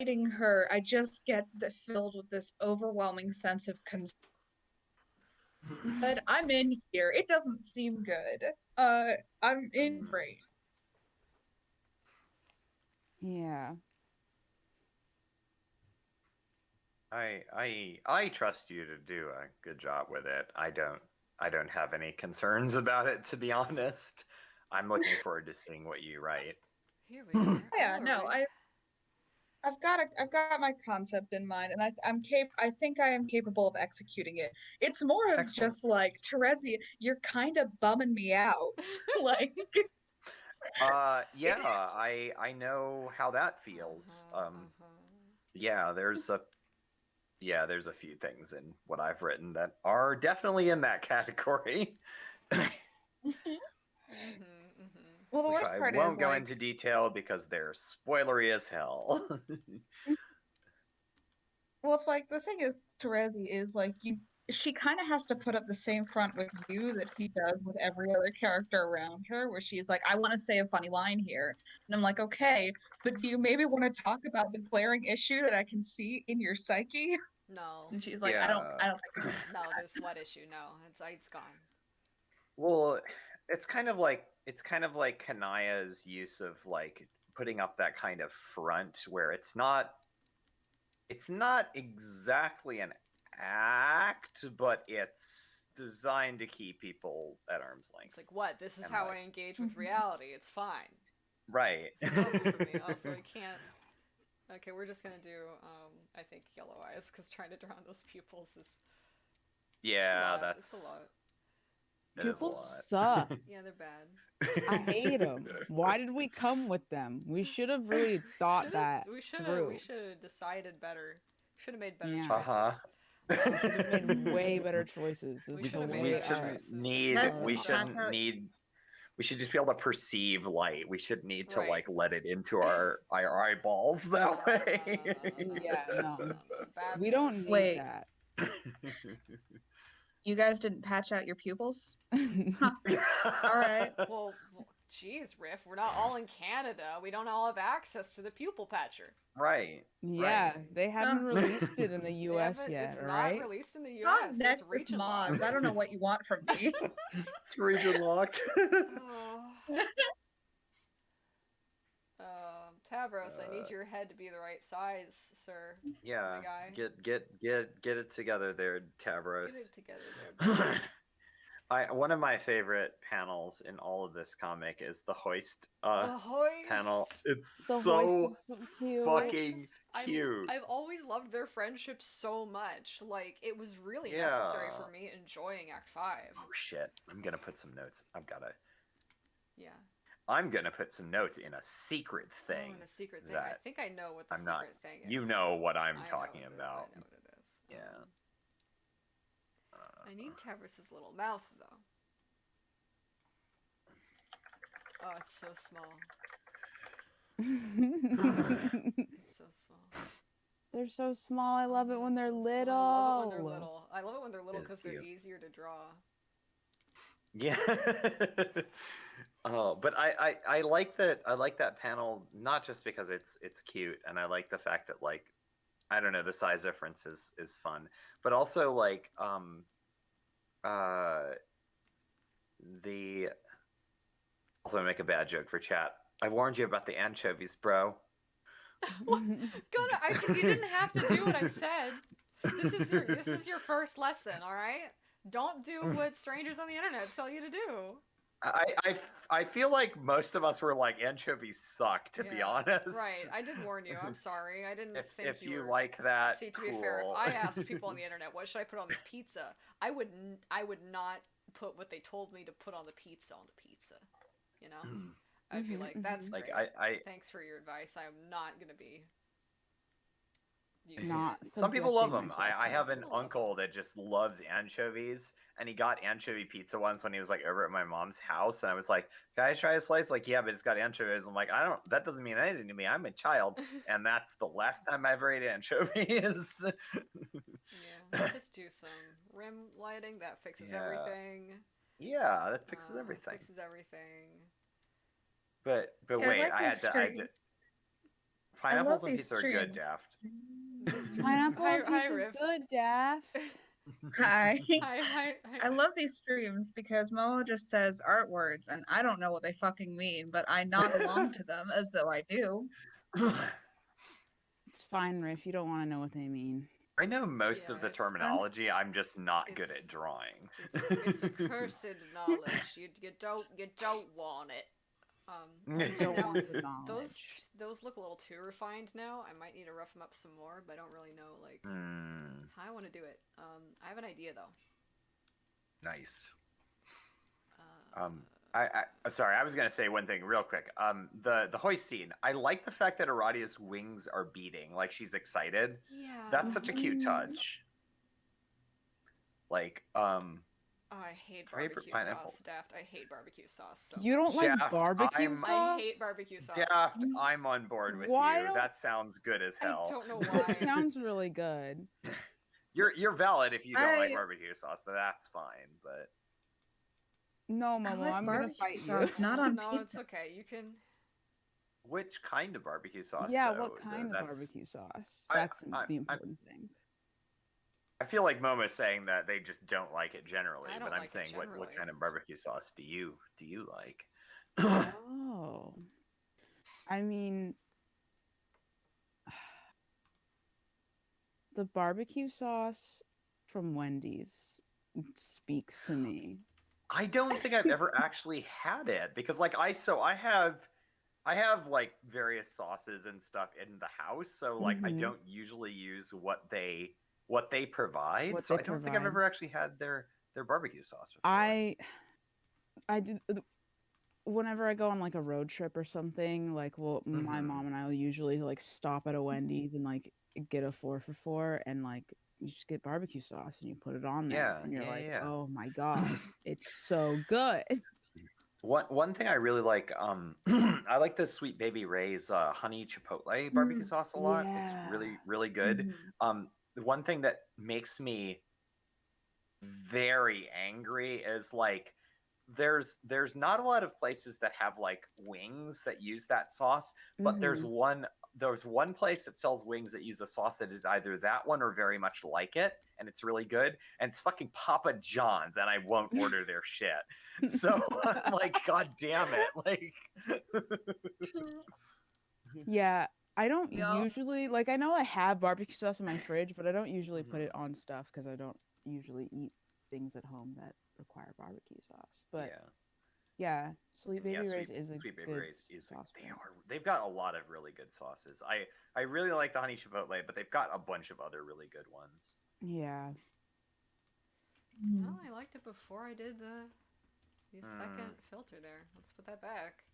Reading her, I just get filled with this overwhelming sense of concern. But I'm in here. It doesn't seem good. I'm in great. Yeah. I trust you to do a good job with it. I don't have any concerns about it, to be honest. I'm looking forward to seeing what you write. Here we are. Yeah, no, Alright. I've got my concept in mind, and I think I am capable of executing it. It's more of Excellent. just like Terezi, you're kind of bumming me out. Like, Yeah, I know how that feels. Yeah, there's a few things in what I've written that are definitely in that category. well, the Which worst I part is won't go like, into detail because they're spoilery as hell. well, it's like the thing is, Terezi is like she kind of has to put up the same front with you that she does with every other character around her, where she's like, I want to say a funny line here. And I'm like, okay, but do you maybe want to talk about the glaring issue that I can see in your psyche? No. And she's like, Yeah. I don't think we No, this what issue? No. It's gone. Well, it's kind of like Kanaya's use of like putting up that kind of front where it's not exactly an act, but it's designed to keep people at arm's length. It's like, what? This is And, how like- I engage with reality. It's fine. Right. It's normal for me. Also, I can't. Okay, we're just gonna do, I think yellow eyes, because trying to draw on those pupils is Yeah, it's that's a lot. that is a Pupils lot. suck. Yeah, they're bad. I hate them. Why did we come with them? We should have really thought Should've- that we should have through. decided better. Should have made better Yeah. choices. Uh-huh. We should have made way better choices. This We is the should've made way better our- choices. we That's shouldn't not- need we should just be able to perceive light. We should need to Right. like let it into our eyeballs that way. Yeah, no. Bad We don't need Wait. that. You guys didn't patch out your pupils? Alright. Well, geez, Riff, we're not all in Canada. We don't all have access to the pupil patcher. Right. Yeah, they haven't released it in the They U.S. haven't- yet, it's right? not released in the It's U.S. on It's Nexus region mods. locked. I don't know what you want from me. It's region locked. Oh. Tavros, I need your head to be the right size, sir. Yeah. My guy. Get it together there, Tavros. Get it together there. buddy. One of my favorite panels in all of this comic is the hoist The hoist. panel. It's The so hoist is so cute. fucking I'm- cute. I've always loved their friendship so much. Like, it was really necessary for me enjoying Act 5. Oh shit! I'm gonna put some notes. Yeah. I'm gonna put some notes in a secret thing. Oh, and a secret thing. I that think I know what the I'm secret not- thing is. You know what I'm I know talking what it is, about. I know what it is. Yeah. I need Tavros's little mouth, though. Oh, it's so small. It's so small. They're so small. I love it when they're So little. small. I love it when they're little. I love it when they're little It is because they're cute. easier to draw. Yeah. Oh, but I like that. I like that panel not just because it's cute, and I like the fact that like I don't know, the size difference is fun, but also like the also make a bad joke for chat. I warned you about the anchovies, bro. You didn't have to do what I said. This is your first lesson, all right? Don't do what strangers on the internet tell you to do. I feel like most of us were like anchovies suck, to be Yeah, honest. Right. I did warn you. I'm sorry. I didn't think If you were... like that, See, to cool. be fair, if I asked people on the internet what should I put on this pizza, I would not put what they told me to put on the pizza on the pizza. You know, I'd be Mhm, like, "That's like great. I Thanks for your advice. I am not gonna be." using Not it." some people love subjecting them. myself I to have them. an uncle that just loves anchovies, and he got anchovy pizza once when he was like over at my mom's house, and I was like, "Can I try a slice?" Like, yeah, but it's got anchovies. I'm like, I don't. That doesn't mean anything to me. I'm a child, and that's the last time I ever ate anchovies. Yeah, just do some rim lighting. That fixes Yeah. everything. Yeah, that fixes everything. Fixes everything. But Yeah, I wait, like I these had to. streams. Pineapples and these pizza are good, streams. Daft. Pineapple Hi- and hi, pizza's Riv. good, Daft. Hi. Hi. I love these streams because Momo just says art words and I don't know what they fucking mean, but I nod along to them as though I do. It's fine, Riff. You don't want to know what they mean. I know most Yeah, of the it's- terminology. I'm just not good it's- at drawing. It's a cursed knowledge. You don't want it. You don't now, want the knowledge. those look a little too refined now. I might need to rough them up some more, but I don't really know like Hmm, how I want to do it. I have an idea though. nice. Uh, Sorry, I was gonna say one thing real quick. The hoist scene. I like the fact that Aradia's wings are beating, like she's excited. yeah. That's such a cute Mhm. touch. Like, Oh, I hate Pray for barbecue pineapple. sauce, Daft. I hate barbecue sauce. So You don't like Daft, barbecue I'm- sauce? I hate barbecue sauce. Daft, I'm on board with Why you. don't- That sounds good as I hell. don't know why. It sounds really good. You're valid if you don't like I- barbecue sauce. That's fine, but No, I Momo, like I'm gonna barbecue fight sauce, you. not on no, pizza. it's okay. You can. which kind of barbecue sauce? Yeah, though? what kind of That's- barbecue sauce? I- That's I- the important thing. I feel like Momo's saying that they just don't like it generally, I but don't I'm like it saying what generally. kind of barbecue sauce do you like? Oh. I mean, the barbecue sauce from Wendy's speaks to me. I don't think I've ever actually had it because like I have like various sauces and stuff in the house, so like I Mhm. don't usually use what they provide. What So they I don't think I've provide. ever actually had their barbecue sauce before. I did whenever I go on like a road trip or something, like my Mhm. mom and I will usually like stop at a Wendy's and like get a 4 for 4 and like you just get barbecue sauce and you put it on there Yeah, and you're yeah, like, yeah. oh my God, it's so good. One thing I really like, I like the Sweet Baby Ray's honey chipotle barbecue Mm, sauce a lot. It's Yeah. really good. mhm. The one thing that makes me very angry is like there's not a lot of places that have like wings that use that sauce, but Hmm. there's one place that sells wings that use a sauce that is either that one or very much like it, and it's really good. And it's fucking Papa John's, and I won't order their shit. So I'm like, God damn it! Like, Yeah, I don't Yeah. usually like I know I have barbecue sauce in my fridge, but I don't usually put it Mhm. on stuff because I don't usually eat things at home that require barbecue sauce. But yeah, yeah, Sweet yeah. Baby Ray's is a Sweet Baby good Ray's is sauce brand. they've got a lot of really good sauces. I really like the honey chipotle, but they've got a bunch of other really good ones. Yeah. No, Mm. I liked it before I did the second filter there. Let's put that back.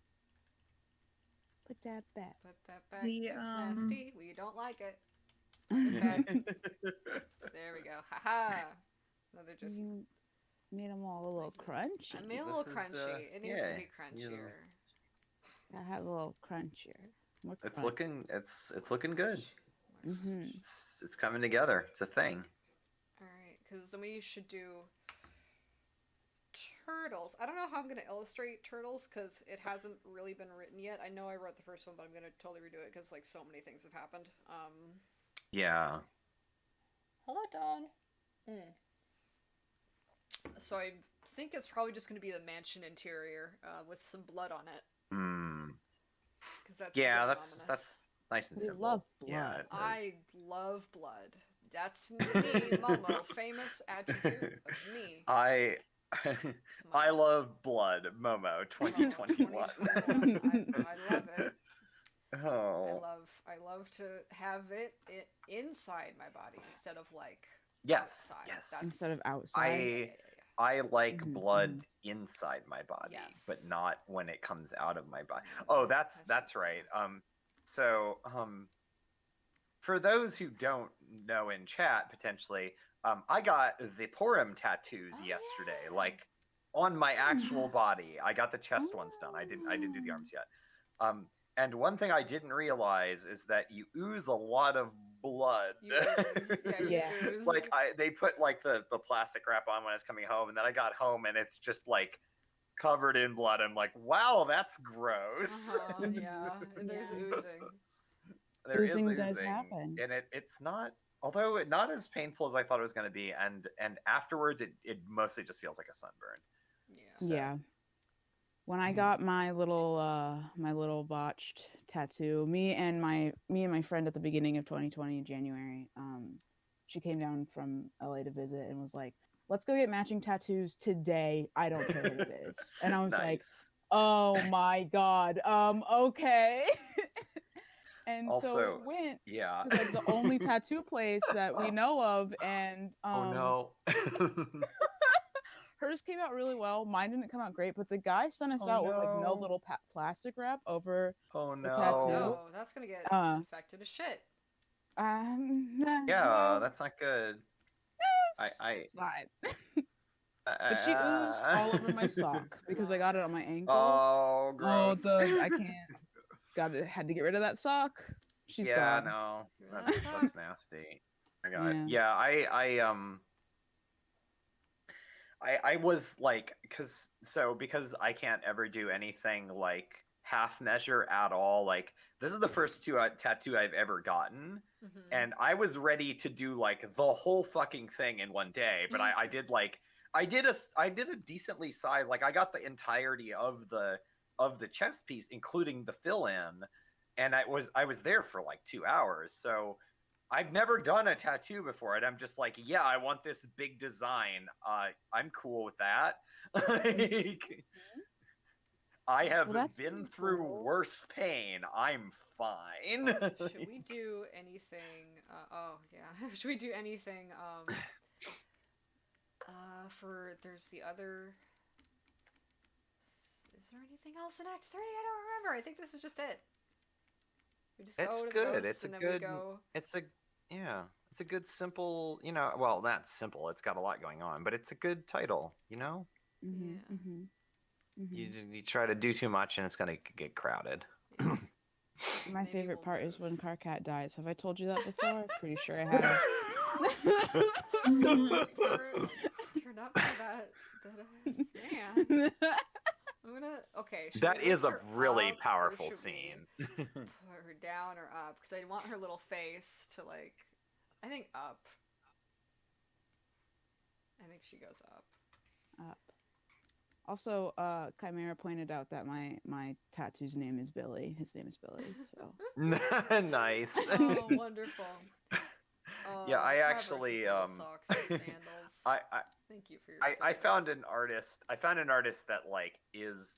Put that back. Put that back. The It's nasty. We don't like it. Put it back. There we go. Haha. No, they're just. You made them all a little crunchy. I made a This little is, crunchy. It needs yeah, to be you know, crunchier. I have a little crunchier. More it's crunch. looking good. Mhm. It's coming together. It's a thing. Alright, because then we should do turtles. I don't know how I'm going to illustrate turtles because it hasn't really been written yet. I know I wrote the first one, but I'm going to totally redo it because like so many things have happened. Yeah. Hold on. So I think it's probably just going to be the mansion interior with some blood on it Mm. because that's Yeah, really that's ominous. nice and We simple. love Yeah, blood. it is. I love blood. That's me, Momo. Famous attribute of me. I It's I Momo. love blood, Momo, 2021. 2021. I love it. Oh. I love to have it inside my body instead of like Yes, outside. yes. That's, Instead of yeah, outside. I like Mhm, blood inside my body, Yes. but not when it comes out of my body. Oh, that's right. So for those who don't know in chat potentially, I got the Purim tattoos Oh, yesterday, yeah. like on my actual Oh. body. I got the chest ones done. I didn't do the arms yet. And one thing I didn't realize is that you ooze a lot of blood. You ooze. Yeah, you Yeah. ooze. Like they put like the plastic wrap on when I was coming home, and then I got home and it's just like covered in blood. I'm like, wow, that's gross. Yeah, there's Yeah. oozing. There is Oozing does oozing, happen. and it's not, although not as painful as I thought it was going to be, and afterwards it mostly just feels like a sunburn. Yeah. So, Yeah. When I Mhm. got my little botched tattoo, me and my friend at the beginning of 2020 in January, she came down from LA to visit and was like, "Let's go get matching tattoos today. I don't care what it is." And I was like, Nice. "Oh my God. Okay." And so Also, we went yeah. to like the only tattoo place that we know of, and Oh no. hers came out really well. Mine didn't come out great, but the guy sent us Oh out with like no no. little plastic wrap over Oh the no. tattoo. No, that's gonna get Uh, infected as shit. Yeah, well, that's not good. it's fine. But she oozed all over my sock because I got it on my ankle. Oh, Oh, gross. I can't. Had to get rid of that sock. She's Yeah, gone. no, That that's sucks. nasty. I got Yeah. yeah. I was like, because I can't ever do anything like half measure at all. Like this is the first tattoo I've ever gotten, Mhm. and I was ready to do like the whole fucking thing in one day. But I did like I did a decently sized, like I got the entirety of the chest piece, including the fill in. and I was there for like 2 hours. So I've never done a tattoo before, and I'm just like, yeah, I want this big design. I'm cool with that. Like, I have Well, that's been pretty through cool. worse pain. I'm fine. Should we do anything? Oh yeah. Should we do anything? For there's the other. Is there anything else in Act 3? I don't remember. I think this is just it. We just It's go to the good. ghosts It's a and then good. we go. It's a yeah. It's a good simple. Well, not simple. It's got a lot going on, but it's a good title. Mm-hmm, Yeah. mm-hmm, mm-hmm. You try to do too much, and it's gonna get crowded. Yeah. My Maybe favorite we'll part is move. when Carcat dies. Have I told you that before? Pretty sure I have. Turn up for that ass man. I'm gonna. Okay. Should That we is a lift her really up, or powerful should we scene. Put her down or up? Because I want her little face to like. I think up. I think she goes up. Up. Also, Chimera pointed out that my tattoo's name is Billy. His name is Billy. So Nice. Oh, wonderful. Oh, Yeah, I Traverse's actually little socks and sandals. I Thank you for your I service. found an artist. I found an artist that like is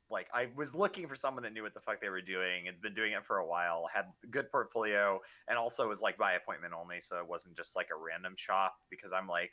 like, I was looking for someone that knew what the fuck they were doing, had been doing it for a while, had a good portfolio, and also was like by appointment only, so it wasn't just like a random shop, because I'm like,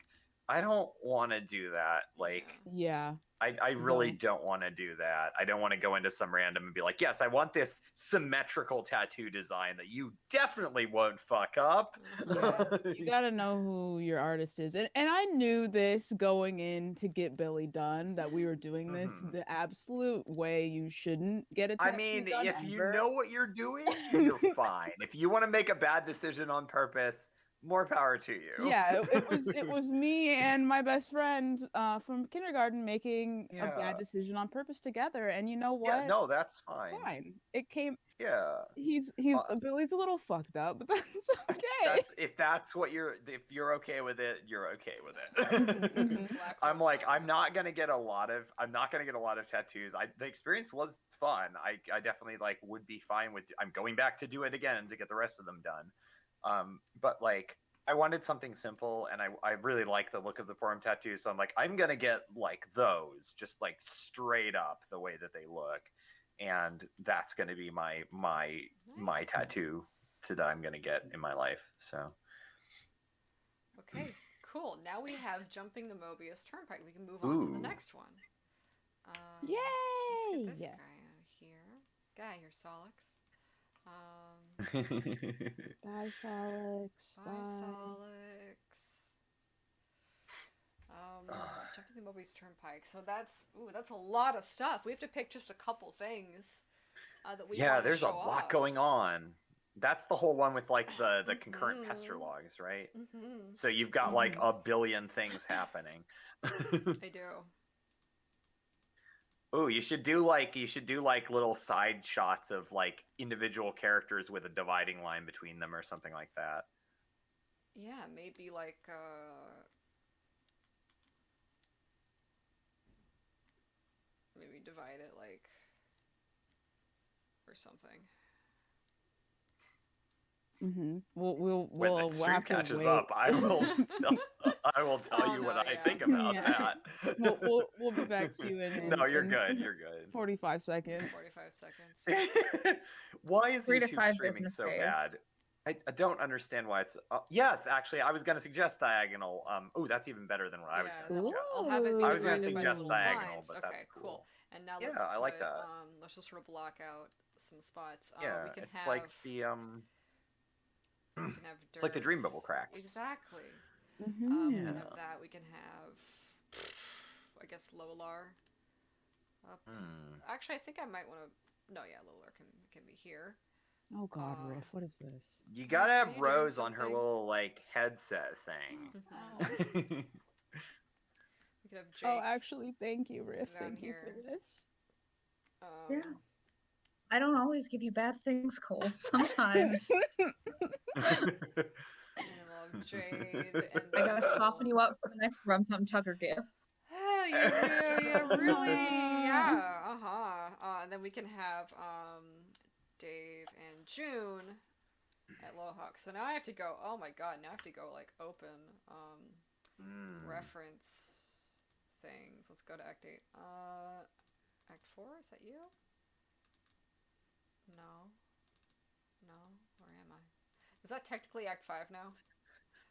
I don't want to do that. Like, yeah. I really No. don't want to do that. I don't want to go into some random and be like, yes, I want this symmetrical tattoo design that you definitely won't fuck up. Yeah, you gotta know who your artist is, and I knew this going in to get Billy done, that we were doing this Mhm. the absolute way you shouldn't get a I tattoo mean, done if you ever. know what you're doing, you're fine. If you want to make a bad decision on purpose, more power to you. Yeah, it was me and my best friend from kindergarten making a Yeah. bad decision on purpose together, and you know Yeah, what? no, that's fine. Fine. It came. Yeah. He's Billy's a little fucked up, but that's okay. If you're okay with it, you're okay with it. Mhm. I'm like, I'm not gonna get a lot of tattoos. The experience was fun. I definitely like would be fine with. I'm going back to do it again to get the rest of them done. But like, I wanted something simple, and I really like the look of the forearm tattoos. So I'm like, I'm gonna get like those, just like straight up the way that they look, and that's gonna be my Nice. tattoo that I'm gonna get in my life. So Okay, cool. Now we have jumping the Mobius Turnpike. We can move on to the Ooh. next one. Yay! Let's get this Yeah. guy out of here. Get out of here, Solix. Bye, Solix. Bye, Bye. Solix. Jumping the Mobius Turnpike. So that's a lot of stuff. We have to pick just a couple things that we yeah, want to there's a show lot off. going on. That's the whole one with like the concurrent pester Mhm. logs, right? Mm-hmm. So you've got like a billion things happening. I do. Oh, you should do like little side shots of like individual characters with a dividing line between them or something like that. Yeah, maybe like maybe divide it like or something. Mm-hmm. When We'll the stream have to catches wait. up, I will tell Oh, you no, what I yeah. think about Yeah. that. We'll be back to you in No, you're in good. You're good. 45 seconds. 45 seconds. Why is 3 to YouTube 5 streaming business so days. bad? I don't understand why it's. Yes, actually, I was going to suggest diagonal. Oh, that's even better than what I was Yeah, going to so suggest. I'll have it be I was gonna divided by suggest little diagonal, lines. but Okay, that's cool. cool. And now Yeah, let's I like put, that. let's just sort of block out some spots. Yeah, we can it's have like the we can have it's like the dream dirts. bubble cracks. Exactly. Mm-hmm. We can Yeah. have that. We can have, I guess, Lolar. Actually, I think I might want to. No, yeah, Lolar can be here. Oh God, Uh, Riff, what is this? You gotta Are have you doing Rose on her something? little like headset thing. Mhm. We could have Jake. Oh, actually, thank you, Riff. down Thank you for here. this. Yeah. I don't always give you bad things, Cole. Sometimes And then we'll have Jade. And I gotta then soften you up for the next Rum Tum Tugger gift. Oh, you really, yeah, and then we can have Dave, and June at Lohawk. So now I have to go. Oh my god! Now I have to go like open reference things. Let's go to Act 8. Act 4. Is that you? No. No. Where am I? Is that technically Act 5 now?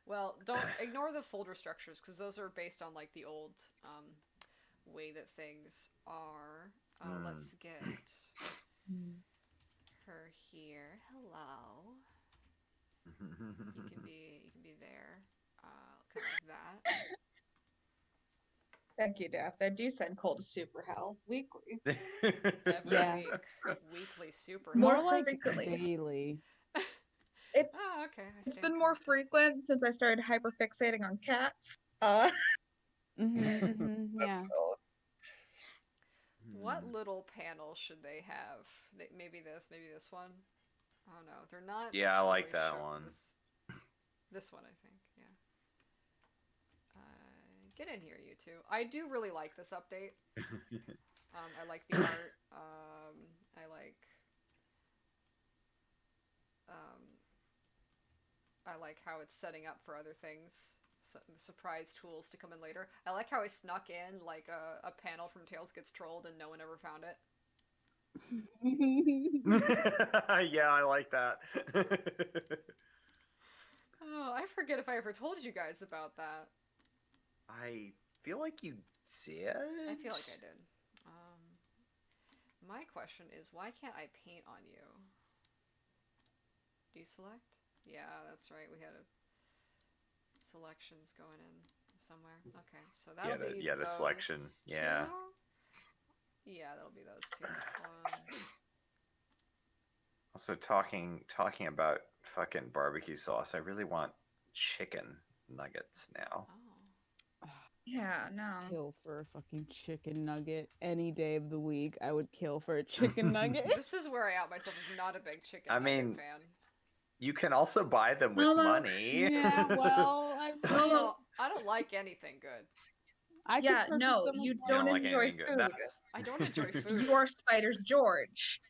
Well, don't ignore the folder structures because those are based on like the old way that things are. Let's get her here. Hello. You can be there. Kind of like that. Thank you, Daft. I do send Cole to Super Hell weekly. Every Yeah. week, weekly super. More More like frequently. daily. It's Oh, okay. it's been more frequent since I started hyperfixating on cats. Yeah. cool. What little panel should they have? Maybe this one. Oh no, they're not. Yeah, I like really that show- one. This one, I think. Yeah. Get in here, you two. I do really like this update. I like the art. I like how it's setting up for other things. Surprise tools to come in later. I like how I snuck in like a panel from Tales Gets Trolled and no one ever found it. Yeah, I like that. Oh, I forget if I ever told you guys about that. I feel like you did. I feel like I did. My question is, why can't I paint on you? Deselect? Yeah, that's right. We had selections going in somewhere. Okay, so that'll be the selection. those Yeah. two? Yeah, that'll be those two. Also, talking about fucking barbecue sauce, I really want chicken nuggets now. Oh. Yeah, no. Kill for a fucking chicken nugget any day of the week. I would kill for a chicken nugget. This is where I out myself as not a big chicken I nugget mean, fan. You can also buy them with money. Yeah, well, I don't like anything good. I could Yeah, purchase no, them you with You don't like enjoy anything good. food. I don't enjoy food. You are Spider's George.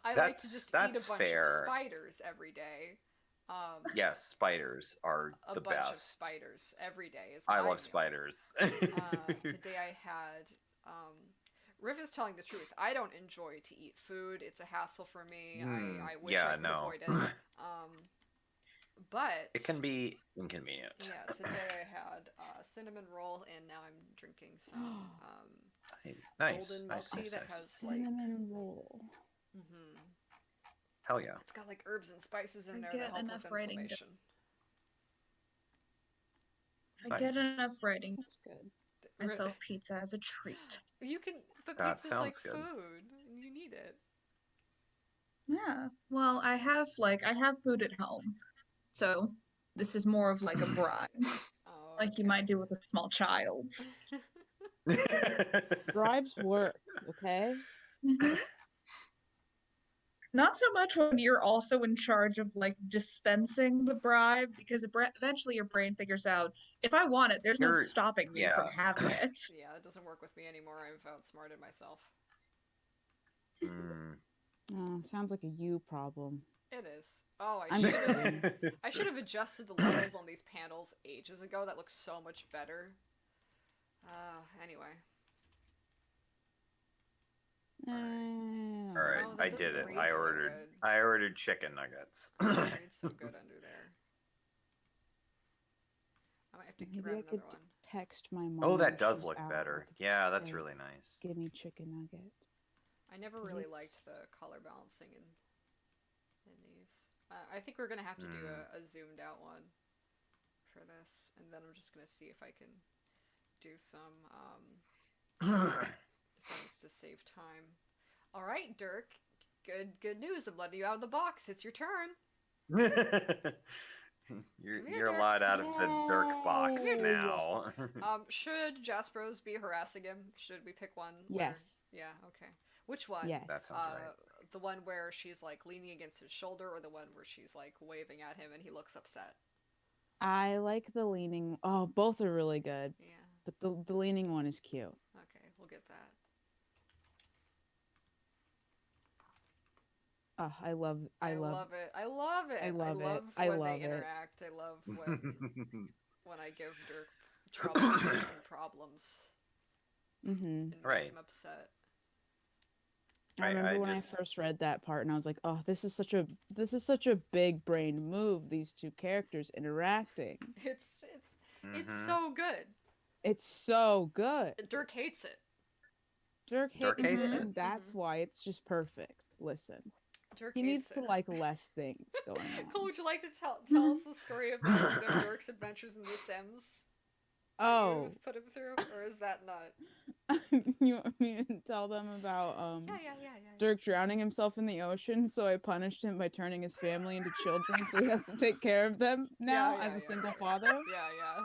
I like to just eat a That's bunch fair. of spiders every day. Yes, spiders are A the bunch of best. spiders every day. Is I my love meal. spiders. Today I had. Riv is telling the truth. I don't enjoy to eat food. It's a hassle for me. I wish I could avoid it. But it can be inconvenient. Yeah, today I had a cinnamon roll, and now I'm drinking some Nice. golden milk tea that has like cinnamon roll. Hell yeah. It's got like herbs and spices in I there get that help enough with writing inflammation. I get Nice. enough writing. That's good. Myself pizza as a treat. You can, but That pizza's like sounds good. food. You need it. Yeah. Well, I have food at home. So this is more of like a bribe. Oh, Like you okay. might do with a small child. Bribes work, okay? Not so much when you're also in charge of like dispensing the bribe, because eventually your brain figures out if I want it, there's no You're- stopping me from having it. Yeah, it doesn't work with me anymore. I've outsmarted myself. Mm. Oh, sounds like a you problem. It is. Oh, I'm just I should have adjusted the levels on these panels ages ago. That looks so much better. Anyway. All right, Oh, that I did doesn't it. read I so ordered. good. I ordered chicken nuggets. It's so good under there. I might have to Maybe grab I could another one. text my mom. Oh, when that does she's look out better. to Yeah, that's say, really nice. Give me chicken nuggets. I never really Yes. liked the color balancing in these. I think we're gonna have to do a zoomed out one for this, and then I'm just gonna see if I can do some things to save time. All right, Dirk. Good news. I'm letting you out of the box. It's your turn. You're Dirk. allowed out of the Dirk box Yay. now. Should Jaspros be harassing him? Should we pick one? where- Yes. Yeah. Okay. Which one? Yes. That sounds right. The one where she's like leaning against his shoulder, or the one where she's like waving at him and he looks upset? I like the leaning. Oh, both are really good, Yeah. but the leaning one is cute. Okay, we'll get that. I love it. I love it. I I love it. love I when love they it. interact. I love when I give Dirk troubles and problems Mm-hmm. and Right. make him upset. I Right, remember I when just- I first read that part and I was like, "Oh, this is such a big brain move, these two characters interacting. It's Mhm. so good. It's so good." Dirk hates it. Dirk Dirk hates hates it, it. and that's why it's just perfect. Listen, Dirk he hates needs to it. like less things going on. Cole, would you like to tell us the story of Dirk's adventures in The Sims? That Oh, you've put him through, or is that not? you want me to tell them about Yeah. Dirk drowning himself in the ocean, so I punished him by turning his family into children, so he has to take care of them now as a single father. Yeah.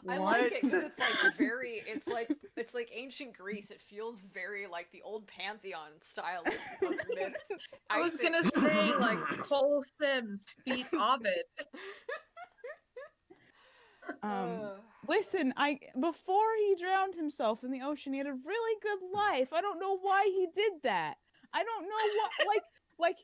I What? like it because it's like very. It's like ancient Greece. It feels very like the old pantheon style of myth. I was think- gonna say like Cole Sims feet Ovid. Uh, Listen, before he drowned himself in the ocean, he had a really good life. I don't know why he did that. I don't know what like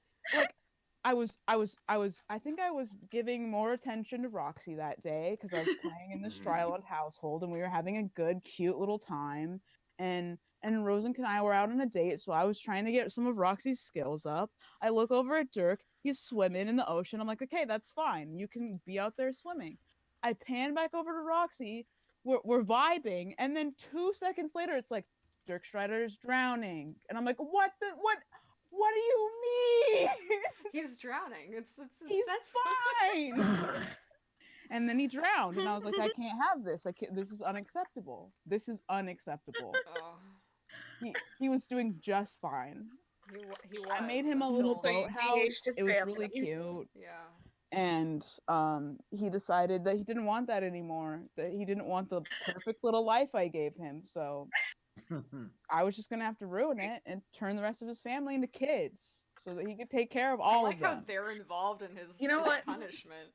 I think I was giving more attention to Roxy that day because I was playing in this Mhm. Dryland household and we were having a good, cute little time. And Rose and I were out on a date, so I was trying to get some of Roxy's skills up. I look over at Dirk, he's swimming in the ocean. I'm like, okay, that's fine. You can be out there swimming. I pan back over to Roxy. We're vibing, and then 2 seconds later, it's like Dirk Strider's drowning, and I'm like, what do you mean? he's drowning. He's that's fine. And then he drowned, and I was like, I can't have this. This is unacceptable. This is unacceptable. Oh, He was doing just fine. he was. I made him a until- little So you boathouse. de-aged his It was really family. cute. Yeah. And he decided that he didn't want that anymore, that he didn't want the perfect little life I gave him, so I was just gonna have to ruin it and turn the rest of his family into kids so that he could take care of I all like of how them. they're involved in his, You know his what? punishment.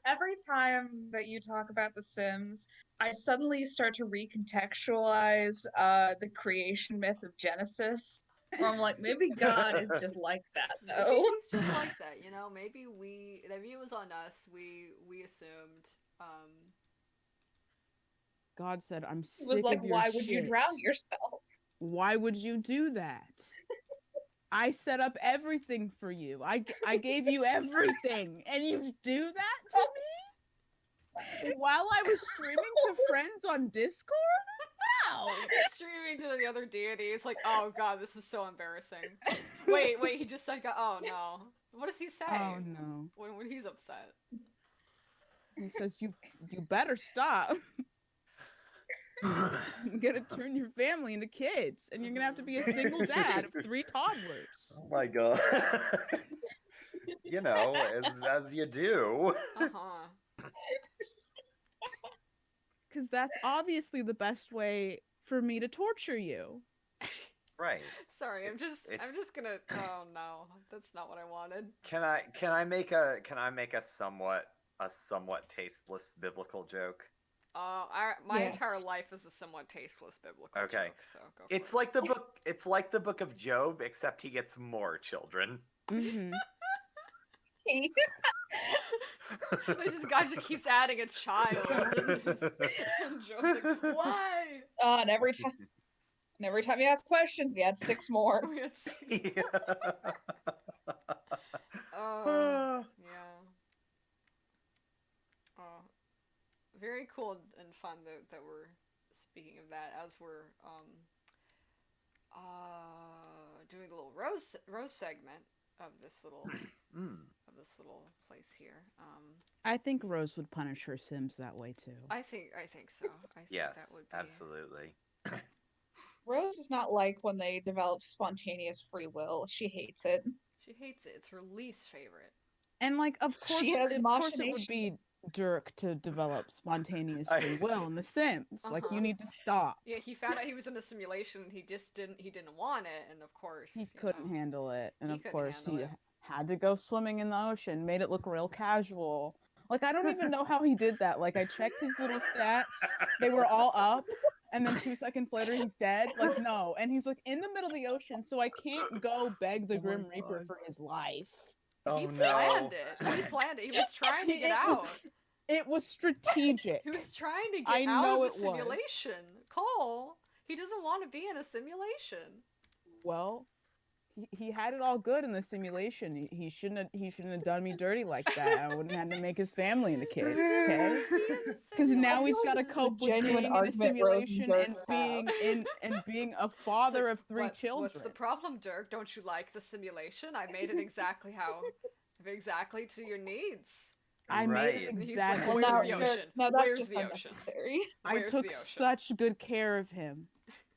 Every time that you talk about The Sims, I suddenly start to recontextualize the creation myth of Genesis. Where I'm like, maybe God is just like that Maybe though. he's just like that, you know. Maybe it was on us. We assumed. God said, I'm It sick was like, of your why would you shit. drown yourself? Why would you do that? I set up everything for you. I gave you everything, and you do that to me while I was streaming to friends on Discord? Wow. Streaming to the other deities, like, oh god, this is so embarrassing. Wait, he just said, oh no. What does he say? Oh no. When he's upset? He says you better stop. You gotta turn your family into kids, and you're gonna have to be a single dad of 3 toddlers. Oh my god. You know, as you do. Uh-huh. Because that's obviously the best way for me to torture you. Right. Sorry, I'm It's- just gonna. Oh no, that's not what I wanted. Can I make a somewhat tasteless biblical joke? My Yes. entire life is a somewhat tasteless biblical Okay. joke, so go. It's for like the book. It's like the book of Job, except he gets more children. Mm-hmm. God just keeps adding a child, and Job's like, why? And every time you ask questions, we had 6 more. We had six- Yeah. Oh, yeah. Oh, very cool and fun that we're speaking of that as we're doing the little rose segment of this little Mm. place here. I think Rose would punish her Sims that way too. I think so. I think Yes, that would be absolutely. Rose is not like when they develop spontaneous free will. She hates it. She hates it. It's her least favorite. And like, of course, She has it would be Dirk to develop spontaneous I- free will in The Sims. Like, Uh-huh. you need to stop. Yeah, he found out he was in a simulation. And he didn't want it, and of course He you couldn't know. handle it, and He of couldn't course handle he it. had to go swimming in the ocean. Made it look real casual. Like, I don't even know how he did that. Like, I checked his little stats; they were all up, and then 2 seconds later he's dead. Like, no. And he's like in the middle of the ocean, so I can't go beg the Oh my Grim Reaper God. for his life. Oh He no. planned it. He planned it. He was trying to get out. It was strategic. He was trying to I get out know of the it was. simulation. Cole, he doesn't want to be in a simulation. Well, he had it all good in the simulation. He shouldn't have done me dirty like that. I wouldn't have had to make his family into kids, okay? Because now he's got to cope with genuine being in a argument Rose and simulation Dirk and have. being a It's father like, of 3 what's children. the problem, Dirk? Don't you like the simulation? I made it exactly to your needs. I made it Right. And he's exactly. like, Well, where's now, the ocean? now that's Where's just the ocean? unnecessary. I Where's took the ocean? such good care of him.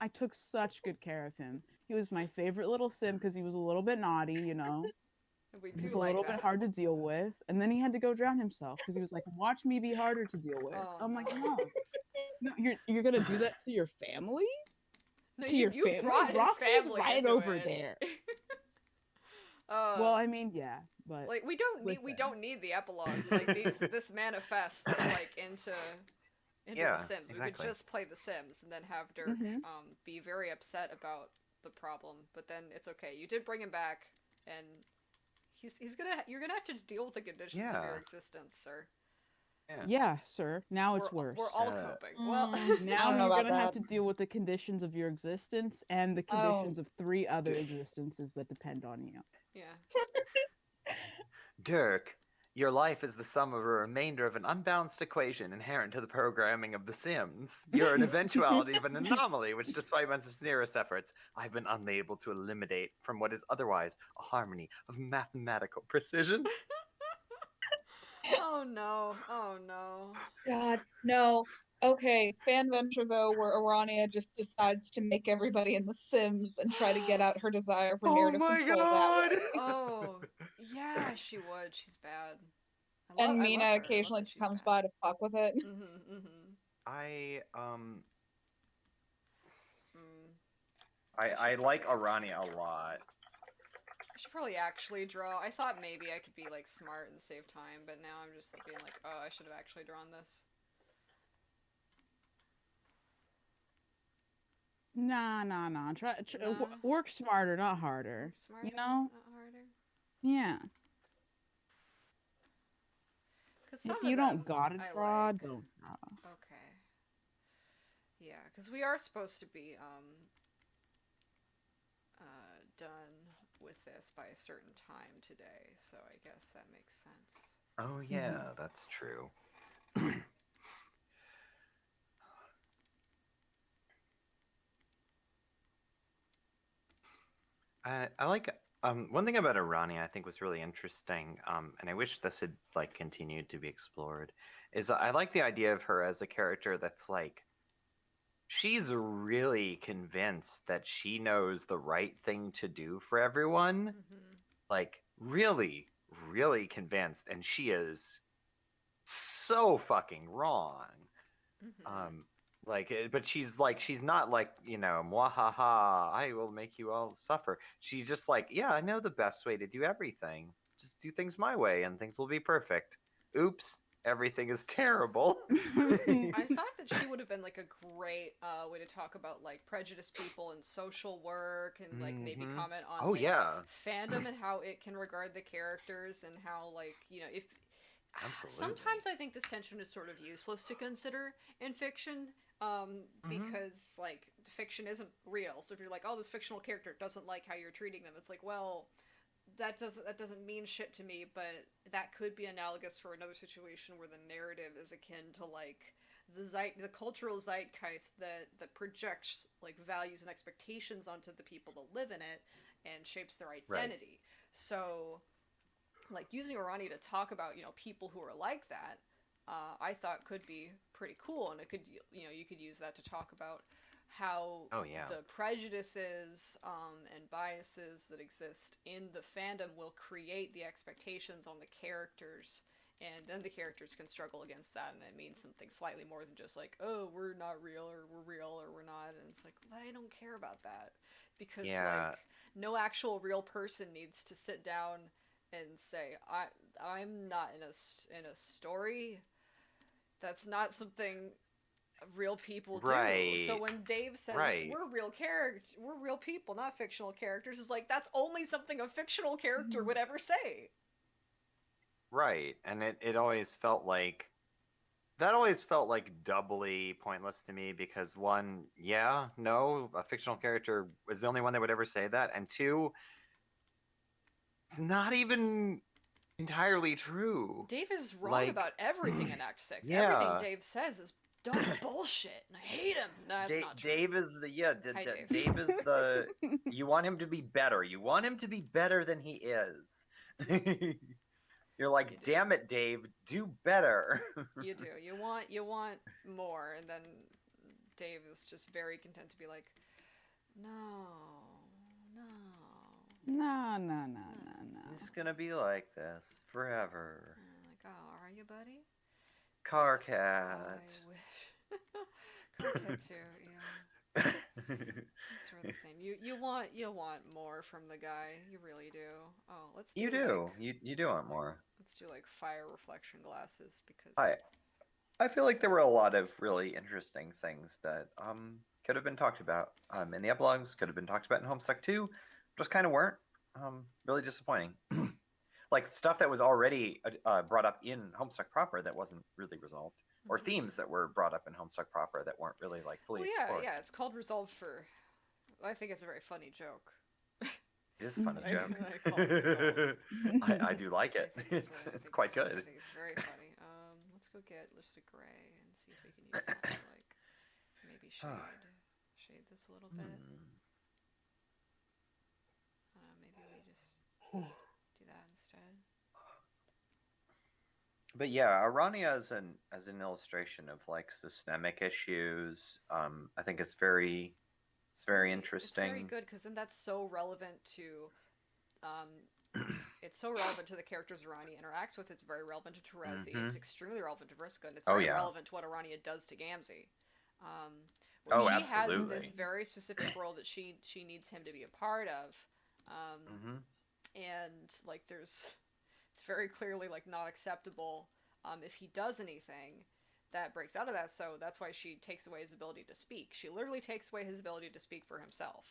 I took such good care of him. He was my favorite little sim because he was a little bit naughty, you know. We He was do a like little that. bit hard to deal with. And then he had to go drown himself because he was like, watch me be harder to deal with. Oh, I'm like, no. no, you're gonna do that to your family? No, To your you family? brought his Roxy's family right into over it. there. Uh, Well, I mean, yeah, but like we listen. don't need the epilogues. Like this manifests like into Yeah, the Sims. We exactly. could just play the Sims and then have Dirk Mhm. be very upset about the problem, but then it's okay. You did bring him back, and you're gonna have to deal with the conditions of your Yeah. existence, sir. yeah, sir. Now it's we're, worse. We're all Uh, coping. Well, I Now don't know you're about gonna have that. to deal with the conditions of your existence and the I don't- conditions of 3 other existences that depend on you. yeah. Dirk, your life is the sum of a remainder of an unbalanced equation inherent to the programming of The Sims. You're an eventuality of an anomaly, which, despite my sincerest efforts, I've been unable to eliminate from what is otherwise a harmony of mathematical precision. Oh no. Oh no. God, no. Okay, fan venture though, where Arania just decides to make everybody in The Sims and try to get out her desire for Oh narrative my control God! that way. Oh yeah, she would. She's bad. And I love Mina her. I love occasionally that she's comes bad. by to fuck with it. Mm-hmm. Mm-hmm. I Mm. I should like probably Arania a lot. I should probably actually draw. I thought maybe I could be like smart and save time, but now I'm just being like, oh, I should have actually drawn this. Nah. Nah. Work smarter, not harder. Work smarter, You know? not harder. Yeah. 'Cause If some you of don't them gotta I draw, like. don't draw. Okay. Yeah, because we are supposed to be done with this by a certain time today, so I guess that makes sense. Oh yeah, that's true. I like one thing about Arania I think was really interesting, and I wish this had like continued to be explored, is I like the idea of her as a character that's like she's really convinced that she knows the right thing to do for everyone. Mm-hmm. Like really, really convinced, and she is so fucking wrong. Mm-hmm. But she's not like, mwahaha, I will make you all suffer. She's just like, yeah, I know the best way to do everything. Just do things my way and things will be perfect. Oops, everything is terrible. I thought that she would have been like a great way to talk about like prejudiced people and social work and like maybe Mhm. comment on Oh like, yeah, fandom and how it can regard the characters and how like if absolutely. sometimes I think this tension is sort of useless to consider in fiction because like fiction isn't real. So if you're like, oh, this fictional character doesn't like how you're treating them, it's like, well, that doesn't mean shit to me, but that could be analogous for another situation where the narrative is akin to like the cultural zeitgeist that projects like values and expectations onto the people that live in it and shapes their identity. So like using Arani to talk about people who are like that, I thought could be pretty cool, and it could you could use that to talk about how the prejudices and biases that exist in the fandom will create the expectations on the characters, and then the characters can struggle against that, and it means something slightly more than just like, oh, we're not real, or we're real, or we're not, and it's like, well, I don't care about that, because like no actual real person needs to sit down and say, I'm not in a story. That's not something real people do. Right. So when Dave says Right. we're real people, not fictional characters, is like that's only something a fictional character would ever say. Right. And it always felt like that always felt like doubly pointless to me because one, yeah, no, a fictional character was the only one that would ever say that, and two, it's not even entirely true. Dave is wrong Like, about everything in Act 6. yeah. Everything Dave says is dumb bullshit, and I hate him. No, that's not true. Dave is the Hi, Dave. Dave is the you want him to be better. You want him to be better than he is. You're like, You do. damn it, Dave, do better. You do. You want more, and then Dave is just very content to be like, no. No. He's gonna be like this forever. And like, oh, are you, buddy? Car I cat. wish. Carcat too, yeah. It's sort of the same. You want more from the guy. You really do. Oh, let's do You do. like, You do want more. let's do like fire reflection glasses because I feel like there were a lot of really interesting things that could have been talked about in the epilogues, could have been talked about in Homestuck 2, just kind of weren't. Really disappointing. Like stuff that was already brought up in Homestuck proper that wasn't really resolved, or themes that were brought up in Homestuck proper that weren't really like fully well, explored. yeah, it's called Resolve for. I think it's a very funny joke. It is a funny I- joke. I call it Resolve. I do like it. I think It's I think quite good. I think it's very funny. Let's go get Luster Gray and see if we can use that to like maybe shade this a little bit. Maybe we just do that instead. But yeah, Arania as an illustration of like systemic issues, I think it's very interesting. It's very good because then that's so relevant to, it's so relevant to the characters Arania interacts with. It's very relevant to Terezi. It's extremely relevant to Vriska, and it's very relevant to what Arania does to Gamzee. Where she has this very specific role that she needs him to be a part of, and like it's very clearly like not acceptable if he does anything that breaks out of that. So that's why she takes away his ability to speak. She literally takes away his ability to speak for himself.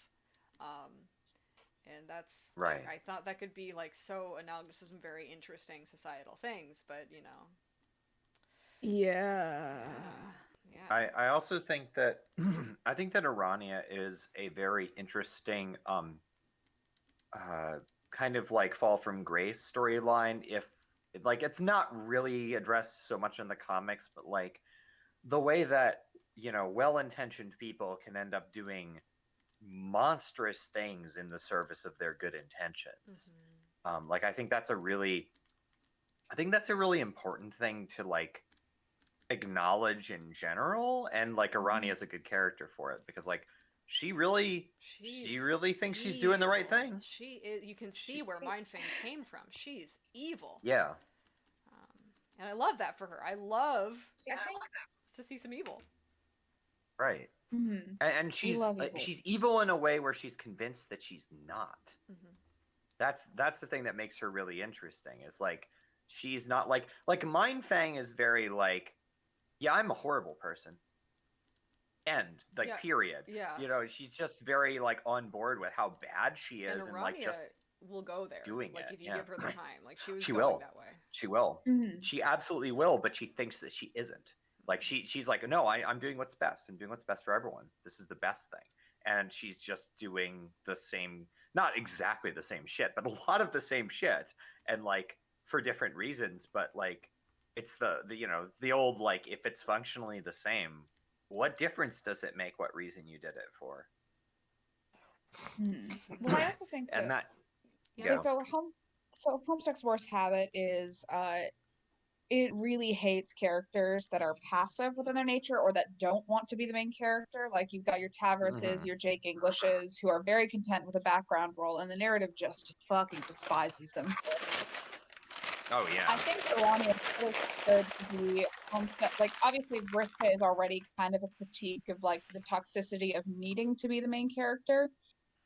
And that's right. I thought that could be like so analogous to some very interesting societal things, but you know. Yeah. Yeah. I also think that I think that Arania is a very interesting kind of like fall from grace storyline. If like it's not really addressed so much in the comics, but like the way that, you know, well-intentioned people can end up doing monstrous things in the service of their good intentions. Like I think that's a really important thing to like acknowledge in general, and like Arania is a good character for it because like she really thinks she's doing the right thing. She is. You can see where Mindfang came from. She's evil. Yeah. And I love that for her. I love See, I think to see some evil. Right. And she's love evil. She's evil in a way where she's convinced that she's not. That's the thing that makes her really interesting. Is like she's not like Mindfang is very like, yeah, I'm a horrible person. End. Like, Yeah. period. Yeah. You know, she's just very like on board with how bad she is, and like Arania just will go there. doing like it, if you yeah. give her the time. Like she was She going will. that way. she will. She absolutely will, but she thinks that she isn't. Like she's like, no, I'm doing what's best. I'm doing what's best for everyone. This is the best thing. And she's just doing the same, not exactly the same shit, but a lot of the same shit, and like for different reasons. But like, it's the you know, the old like, if it's functionally the same, what difference does it make what reason you did it for? Well, I also think And that Yeah. yeah. So Homestuck's worst habit is it really hates characters that are passive within their nature or that don't want to be the main character. Like you've got your Tavrises, your Jake Englishes, who are very content with a background role, and the narrative just fucking despises them. Oh yeah. I think Arania is good to be Homestuck. Like obviously, Vriska is already kind of a critique of like the toxicity of needing to be the main character,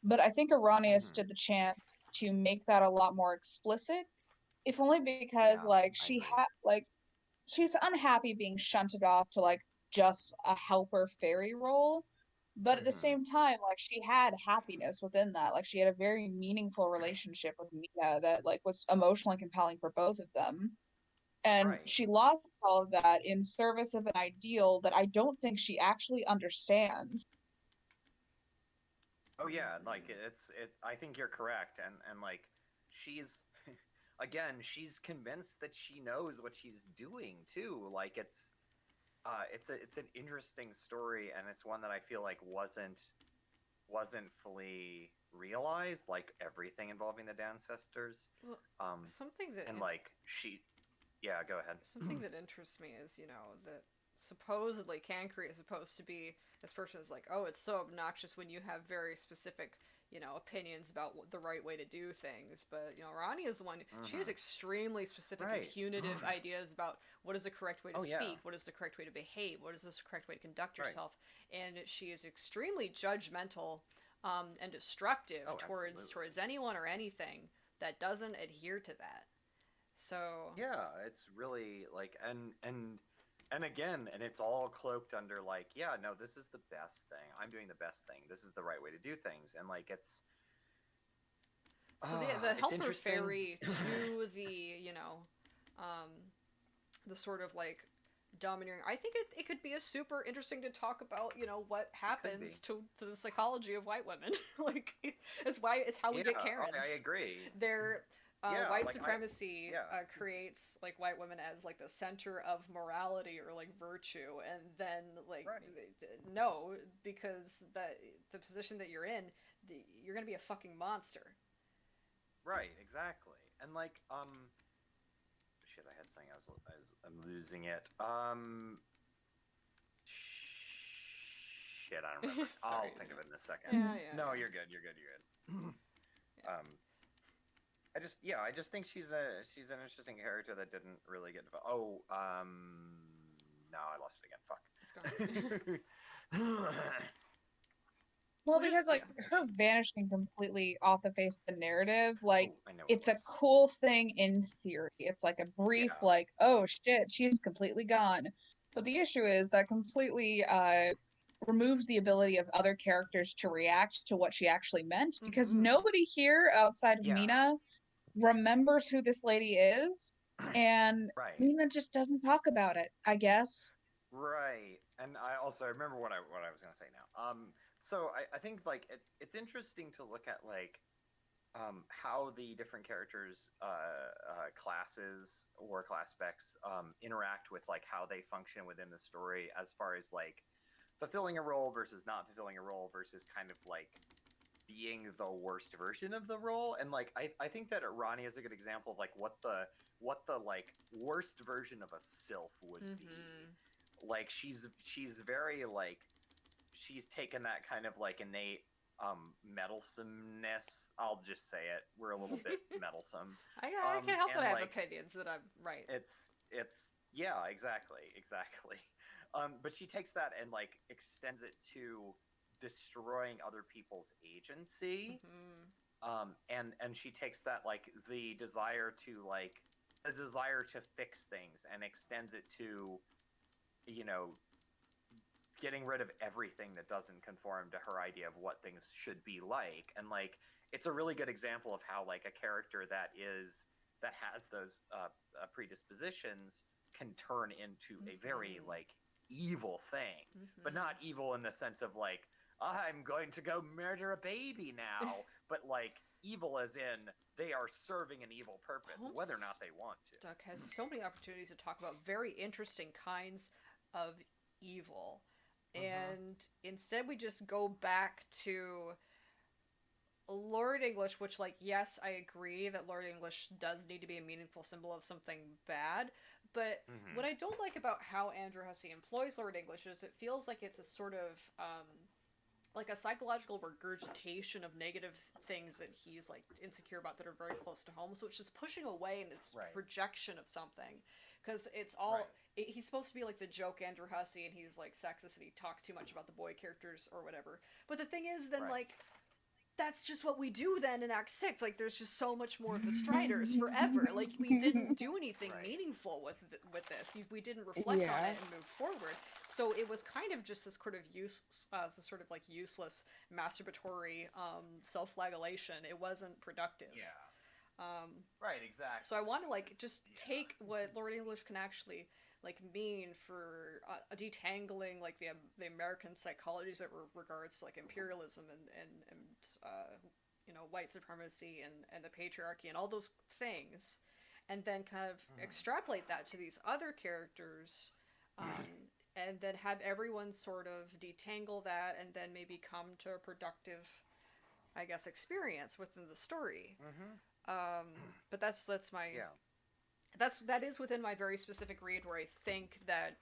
but I think Arania stood the chance to make that a lot more explicit. If only because Yeah, like I she agree. had like she's unhappy being shunted off to like just a helper fairy role. But at the Mhm. same time, like she had happiness within that. Like she had a very meaningful relationship with Mina that like was emotionally compelling for both of them. And Right. she lost all of that in service of an ideal that I don't think she actually understands. Oh yeah, like I think you're correct, and like she's again, she's convinced that she knows what she's doing too. Like it's an interesting story, and it's one that I feel like wasn't fully realized. Like everything involving the Dancestors, Well, um, something that and like yeah, go ahead. something that interests me is, that supposedly Kankri is supposed to be this person is like, oh, it's so obnoxious when you have very specific, opinions about the right way to do things. But, Rani is the one, she has Hmm. extremely specific and Right. punitive ideas about what is the correct way to Oh yeah. speak, what is the correct way to behave, what is the correct way to conduct Right. yourself. And she is extremely judgmental and destructive Oh, towards anyone or anything that doesn't adhere to that. So, yeah, it's really like and again, and it's all cloaked under like, yeah, no, this is the best thing. I'm doing the best thing. This is the right way to do things. And like So the it's helper interesting. fairy to um, the sort of like domineering. I think it could be a super interesting to talk about. What It could be. happens to the psychology of white women. Like it's how we Yeah, get I Karens. agree. Their Yeah, white like I supremacy yeah. creates like white women as like the center of morality or like virtue, and then like Right. no, because the position that you're in, you're gonna be a fucking monster. Right, exactly. And like shit, I had something I'm losing it. Shit, I don't remember. I'll Sorry. think of it in a second. Yeah, No, yeah, you're good. You're good. You're good. yeah. I just think she's an interesting character that didn't really get developed. No, I lost it It's gone. again. Fuck. Well, Well, here's because like yeah. her vanishing completely off the face of the narrative, like Oh, I know what it it's a was. cool thing in theory. It's like a brief, Yeah. like, oh shit, she's completely gone. But the issue is that completely removes the ability of other characters to react to what she actually meant because Mm-hmm. nobody here outside of Yeah. Mina remembers who this lady is, and Right. Mina just doesn't talk about it, I guess. Right. And I also remember what I was gonna say now. So I think like it's interesting to look at like how the different characters classes or class specs interact with like how they function within the story as far as like fulfilling a role versus not fulfilling a role versus kind of like being the worst version of the role. And like I think that Ronnie is a good example of like what the like worst version of a sylph would be. Mm-hmm. Like she's very like she's taken that kind of like innate meddlesomeness. I'll just say it. We're a little bit meddlesome. I can't help that And I have like opinions that I'm right. it's yeah, exactly. But she takes that and like extends it to destroying other people's agency. Mm-hmm. And she takes that like the desire to fix things and extends it to, you know, getting rid of everything that doesn't conform to her idea of what things should be like. And like it's a really good example of how like a character that has those predispositions can turn into a very Mm-hmm. like evil thing, but Mm-hmm. not evil in the sense of like I'm going to go murder a baby now, but like evil as in they are serving an evil purpose whether or not they want to. Homestuck has so many opportunities to talk about very interesting kinds of evil, Mm-hmm. and instead we just go back to Lord English, which, like, yes, I agree that Lord English does need to be a meaningful symbol of something bad, but Mm-hmm. what I don't like about how Andrew Hussey employs Lord English is it feels like it's a sort of, like a psychological regurgitation of negative things that he's, like, insecure about that are very close to home, so it's just pushing away and it's Right. projection of something. Because it's Right. all. He's supposed to be like the joke Andrew Hussey, and he's like sexist and he talks too much about the boy characters or whatever. But the thing is, then Right. like that's just what we do then in Act 6. Like, there's just so much more of the Striders forever. Like, we didn't do anything Right. meaningful with this. We didn't reflect on Yeah. it and move forward. So it was kind of just this sort of this sort of like useless masturbatory self-flagellation. It wasn't productive. Yeah. Um, Right. Exactly. so I want to like It's- just yeah. take what Lord English can actually like mean for detangling like the American psychologies that regards to like imperialism and you know, white supremacy and the patriarchy and all those things, and then kind of extrapolate that to these other characters, and then have everyone sort of detangle that and then maybe come to a productive, I guess, experience within the story. But that's my Yeah. that is within my very specific read, where I think that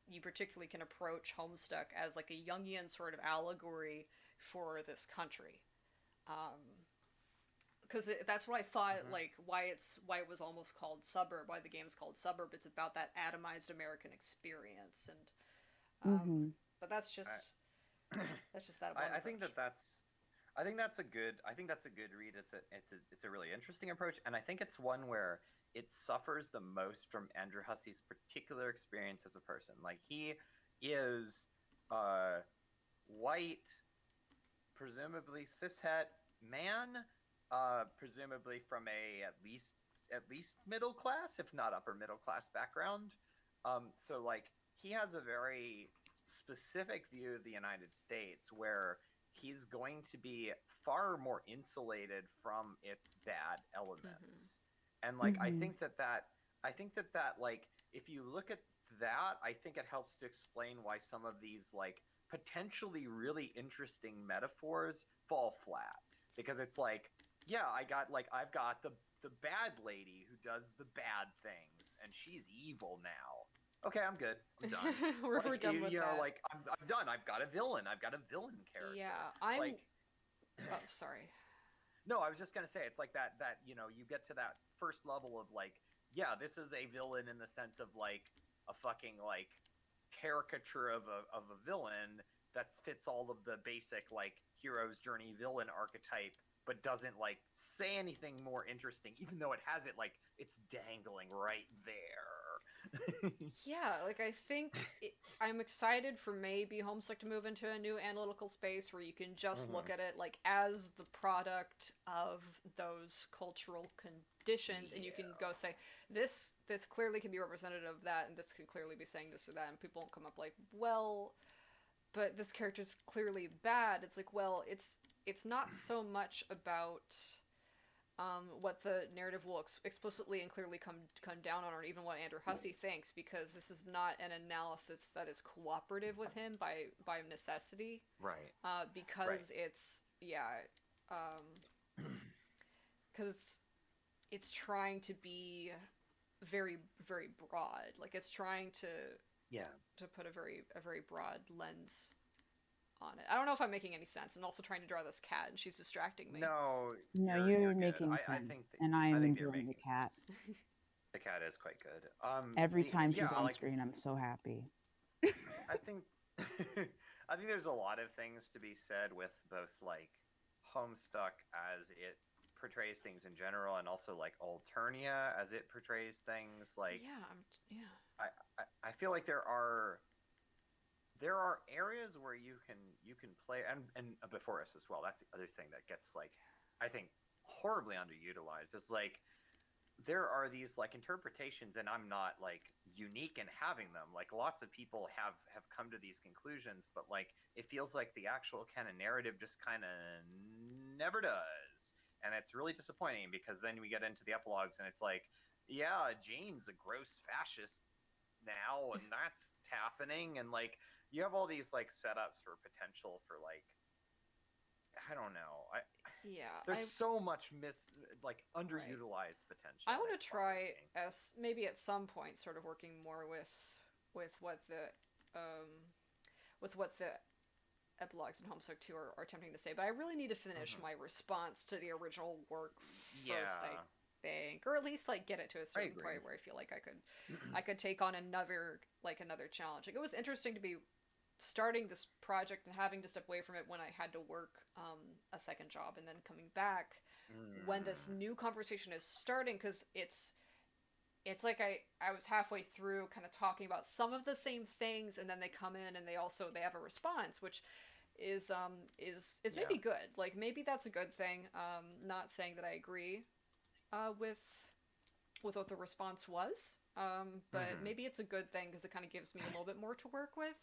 you particularly can approach Homestuck as like a Jungian sort of allegory for this country, because that's what I thought, like why it was almost called Suburb, why the game's called Suburb. It's about that atomized American experience, and but that's just that. I think that's a good read. It's a really interesting approach, and I think it's one where it suffers the most from Andrew Hussey's particular experience as a person. Like, he is white, presumably cishet man, presumably from a at least middle class, if not upper middle class background. So like, he has a very specific view of the United States where he's going to be far more insulated from its bad elements. And like, I think that like, if you look at that, I think it helps to explain why some of these like potentially really interesting metaphors fall flat, because it's like, yeah, I've got the bad lady who does the bad things and she's evil now. Okay, I'm good. I'm done. we're Like, done with you know, that. like, I'm done. I've got a villain character. Yeah, I'm. Like, Oh, sorry. no, I was just gonna say, it's like that you know, you get to that first level of like, yeah, this is a villain in the sense of like a fucking like caricature of a villain that fits all of the basic like hero's journey villain archetype, but doesn't like say anything more interesting, even though it has it like it's dangling right there. Yeah, like I think I'm excited for maybe Homestuck to move into a new analytical space where you can just look at it like as the product of those cultural conditions, and you can go say this clearly can be representative of that, and this can clearly be saying this or that, and people won't come up like, well, but this character's clearly bad. It's like, well, it's not so much about what the narrative will explicitly and clearly come down on, or even what Andrew Hussey thinks, because this is not an analysis that is cooperative with him by necessity. Right. Because Right. it's because it's trying to be very, very broad. Like, it's trying to put a very broad lens on it. I don't know if I'm making any sense. I'm also trying to draw this cat, and she's distracting me. No, No, you're you're good. making I sense, think that, and I I am think you're enjoying the making cat. sense. The cat is quite good. Every time she's yeah, on like, screen, I'm so happy. I think I think there's a lot of things to be said with both like Homestuck as it portrays things in general, and also like Alternia as it portrays things. Like, I feel like there are areas where you can play, and before us as well. That's the other thing that gets like, I think, horribly underutilized. Is like, there are these like interpretations, and I'm not like unique in having them. Like, lots of people have come to these conclusions, but like, it feels like the actual canon narrative just kind of never does, and it's really disappointing, because then we get into the epilogues and it's like, yeah, Jane's a gross fascist now, and that's happening, and like, you have all these like setups for potential for like, I don't know. There's so much underutilized potential. I want to try maybe at some point sort of working more with what the epilogues in Homestuck 2 are attempting to say, but I really need to finish my response to the original work first, I think, or at least like get it to a certain point where I feel like I could take on another challenge. Like, it was interesting to starting this project and having to step away from it when I had to work a second job, and then coming back when this Mm. new conversation is starting, because it's like I was halfway through kind of talking about some of the same things, and then they come in and they have a response, which is Yeah. maybe good. Like, maybe that's a good thing. Not saying that I agree with what the response was, but Mhm. maybe it's a good thing because it kind of gives me a little bit more to work with.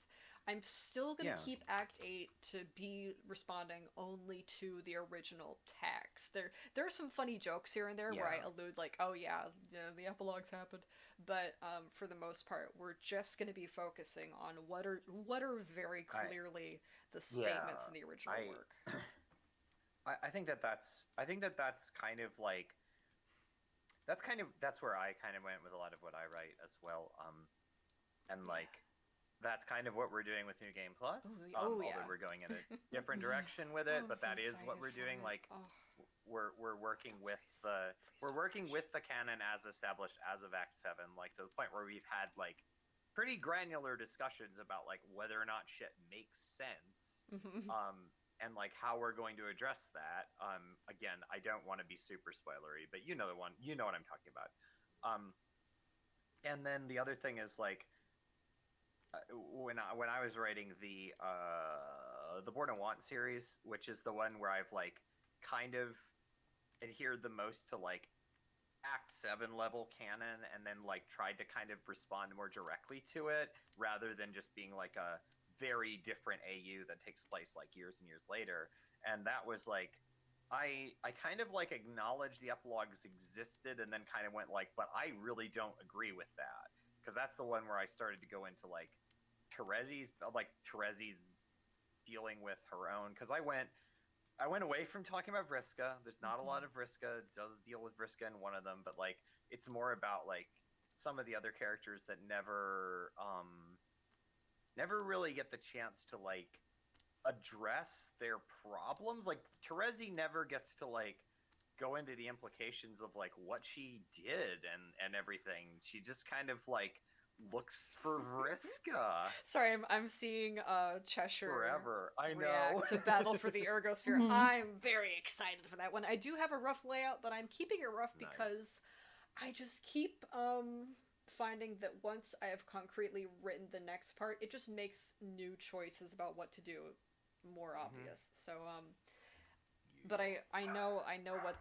I'm still gonna Yeah. keep Act 8 to be responding only to the original text. There are some funny jokes here and there where I Yeah. allude, like, oh yeah, the epilogues happened, but for the most part, we're just gonna be focusing on what are very I clearly the yeah. statements in the original I work. I think that's kind of like that's where I kind of went with a lot of what I write as well. And Yeah. like that's kind of what we're doing with New Game Plus. Oh Although yeah. we're going in a different direction with Oh, it, I'm but so that is what excited we're for doing. it. Like Oh, we're working don't with please, the please we're don't working rush. with the canon as established as of Act 7, like to the point where we've had like pretty granular discussions about like whether or not shit makes sense. Mhm. And like how we're going to address that. Again, I don't want to be super spoilery, but you know what I'm talking about. Um, and then the other thing is like when I was writing the Born and Want series, which is the one where I've like kind of adhered the most to like Act 7 level canon, and then like tried to kind of respond more directly to it rather than just being like a very different AU that takes place like years and years later. And that was like I kind of like acknowledged the epilogues existed and then kind of went like, but I really don't agree with that, because that's the one where I started to go into like Terezi's dealing with her own, because I went away from talking about Vriska. There's not a lot of Vriska. It does deal with Vriska in one of them, but like it's more about like some of the other characters that never really get the chance to like address their problems. Like Terezi never gets to like go into the implications of like what she did and everything. She just kind of like looks for Vriska Sorry, I'm seeing Cheshire forever. I know. react to Battle for the Ergosphere. Mhm. I'm very excited for that one. I do have a rough layout, but I'm keeping it rough Nice. because I just keep finding that once I have concretely written the next part, it just makes new choices about what to do more Mhm. obvious. So but I know what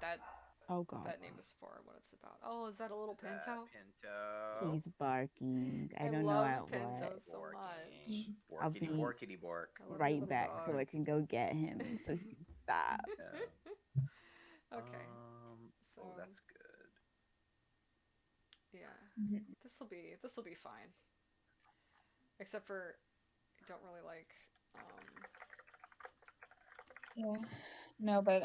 Oh God, that name is for, what it's about. Oh, is that a little Is that Pinto? Pinto? he's barking. I I don't know love at what. Pinto so much. Borking. I'll Borkity be borkity bork. I love your right little back so dog. I can go get him so he can stop. Yeah. Okay, so Oh, that's good. yeah, Mhm. this will be fine. Except for I don't really like Yeah. No, but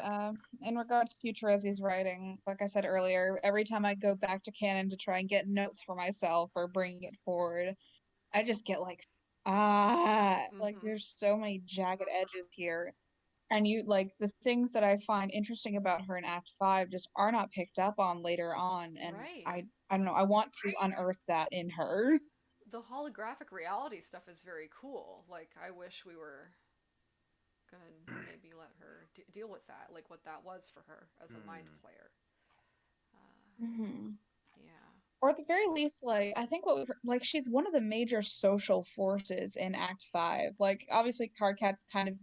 in regards to Terezi's writing, like I said earlier, every time I go back to canon to try and get notes for myself or bring it forward, I just get like mhm. there's so many jagged edges here. And you like the things that I find interesting about her in Act 5 just are not picked up on later on, and Right. I don't know, I want to unearth that in her. The holographic reality stuff is very cool. Like, I wish we were gonna maybe let her deal with that, like what that was for her as a mind Hmm. player. Uh, Hmm. yeah. Or at the very least, like I think what we've like she's one of the major social forces in Act 5. Like obviously Karkat's kind of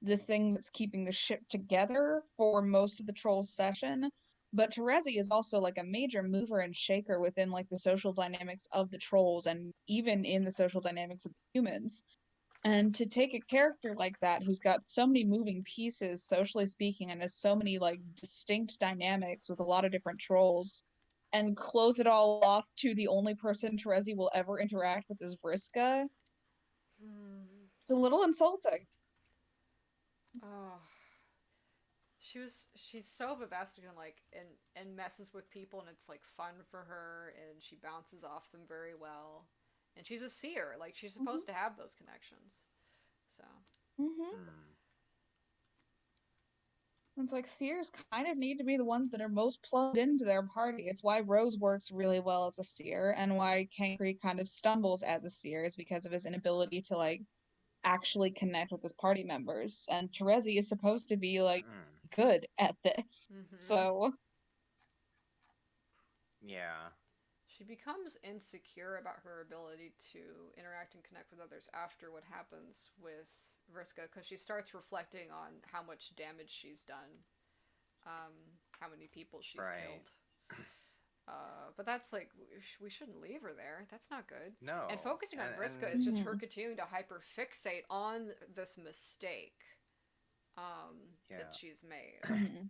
the thing that's keeping the ship together for most of the Trolls session. But Terezi is also like a major mover and shaker within like the social dynamics of the Trolls and even in the social dynamics of the humans. And to take a character like that who's got so many moving pieces, socially speaking, and has so many like distinct dynamics with a lot of different trolls, and close it all off to the only person Terezi will ever interact with is Vriska, Hmm. it's a little insulting. Oh, she's so vivastic and like and messes with people, and it's like fun for her, and she bounces off them very well, and she's a seer, like she's Hmm. supposed to have those connections. So Hmm. Hmm. It's like seers kind of need to be the ones that are most plugged into their party. It's why Rose works really well as a seer, and why Kankri kind of stumbles as a seer is because of his inability to like actually connect with his party members. And Terezi is supposed to be like Mm, good at this. Mm-hmm. So yeah. She becomes insecure about her ability to interact and connect with others after what happens with Vriska, because she starts reflecting on how much damage she's done, um, how many people she's Right. killed. But that's like, we shouldn't leave her there. That's not good. No. And focusing on Vriska and is just her Mhm. continuing to hyperfixate on this mistake Yeah. that she's made. mhm.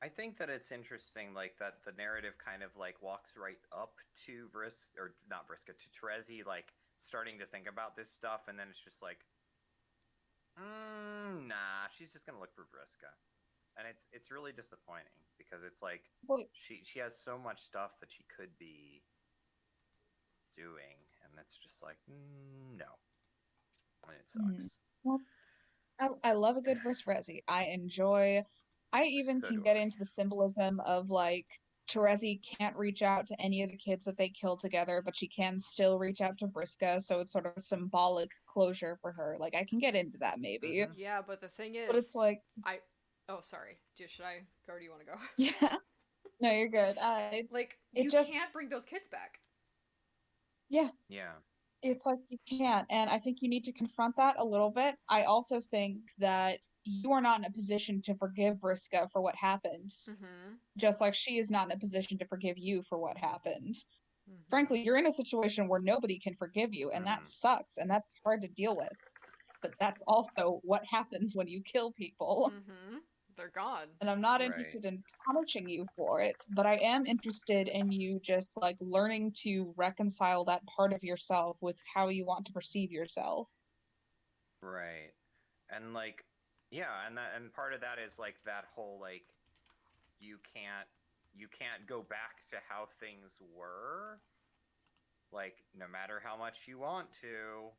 I think that it's interesting, like that the narrative kind of like walks right up to or not Vriska, to Terezi, like starting to think about this stuff, and then it's just like, nah, she's just gonna look for Vriska, and it's really disappointing because it's like Well, she has so much stuff that she could be doing, and it's just like, no, and it Mhm. sucks. well, I love a good verse Resi. I even So can do get I. into the symbolism of like Terezi can't reach out to any of the kids that they kill together, but she can still reach out to Vriska, so it's sort of a symbolic closure for her. Like I can get into that maybe. Mhm. Yeah, but the thing But is, it's like, oh, sorry. Should I go or do you want to go? yeah, no, you're good. Like, It you just, can't bring those kids back. yeah, Yeah. it's like you can't, and I think you need to confront that a little bit. I also think that you are not in a position to forgive Vriska for what happened, Mm-hmm. just like she is not in a position to forgive you for what happened. Mm-hmm. Frankly, you're in a situation where nobody can forgive you, and that Mhm. sucks, and that's hard to deal with. But that's also what happens when you kill people. Mm-hmm. They're gone. And I'm not Right. interested in punishing you for it, but I am interested in you just like learning to reconcile that part of yourself with how you want to perceive yourself. Right. And like, yeah, and part of that is like that whole like you can't you can't go back to how things were. Like no matter how much you want to,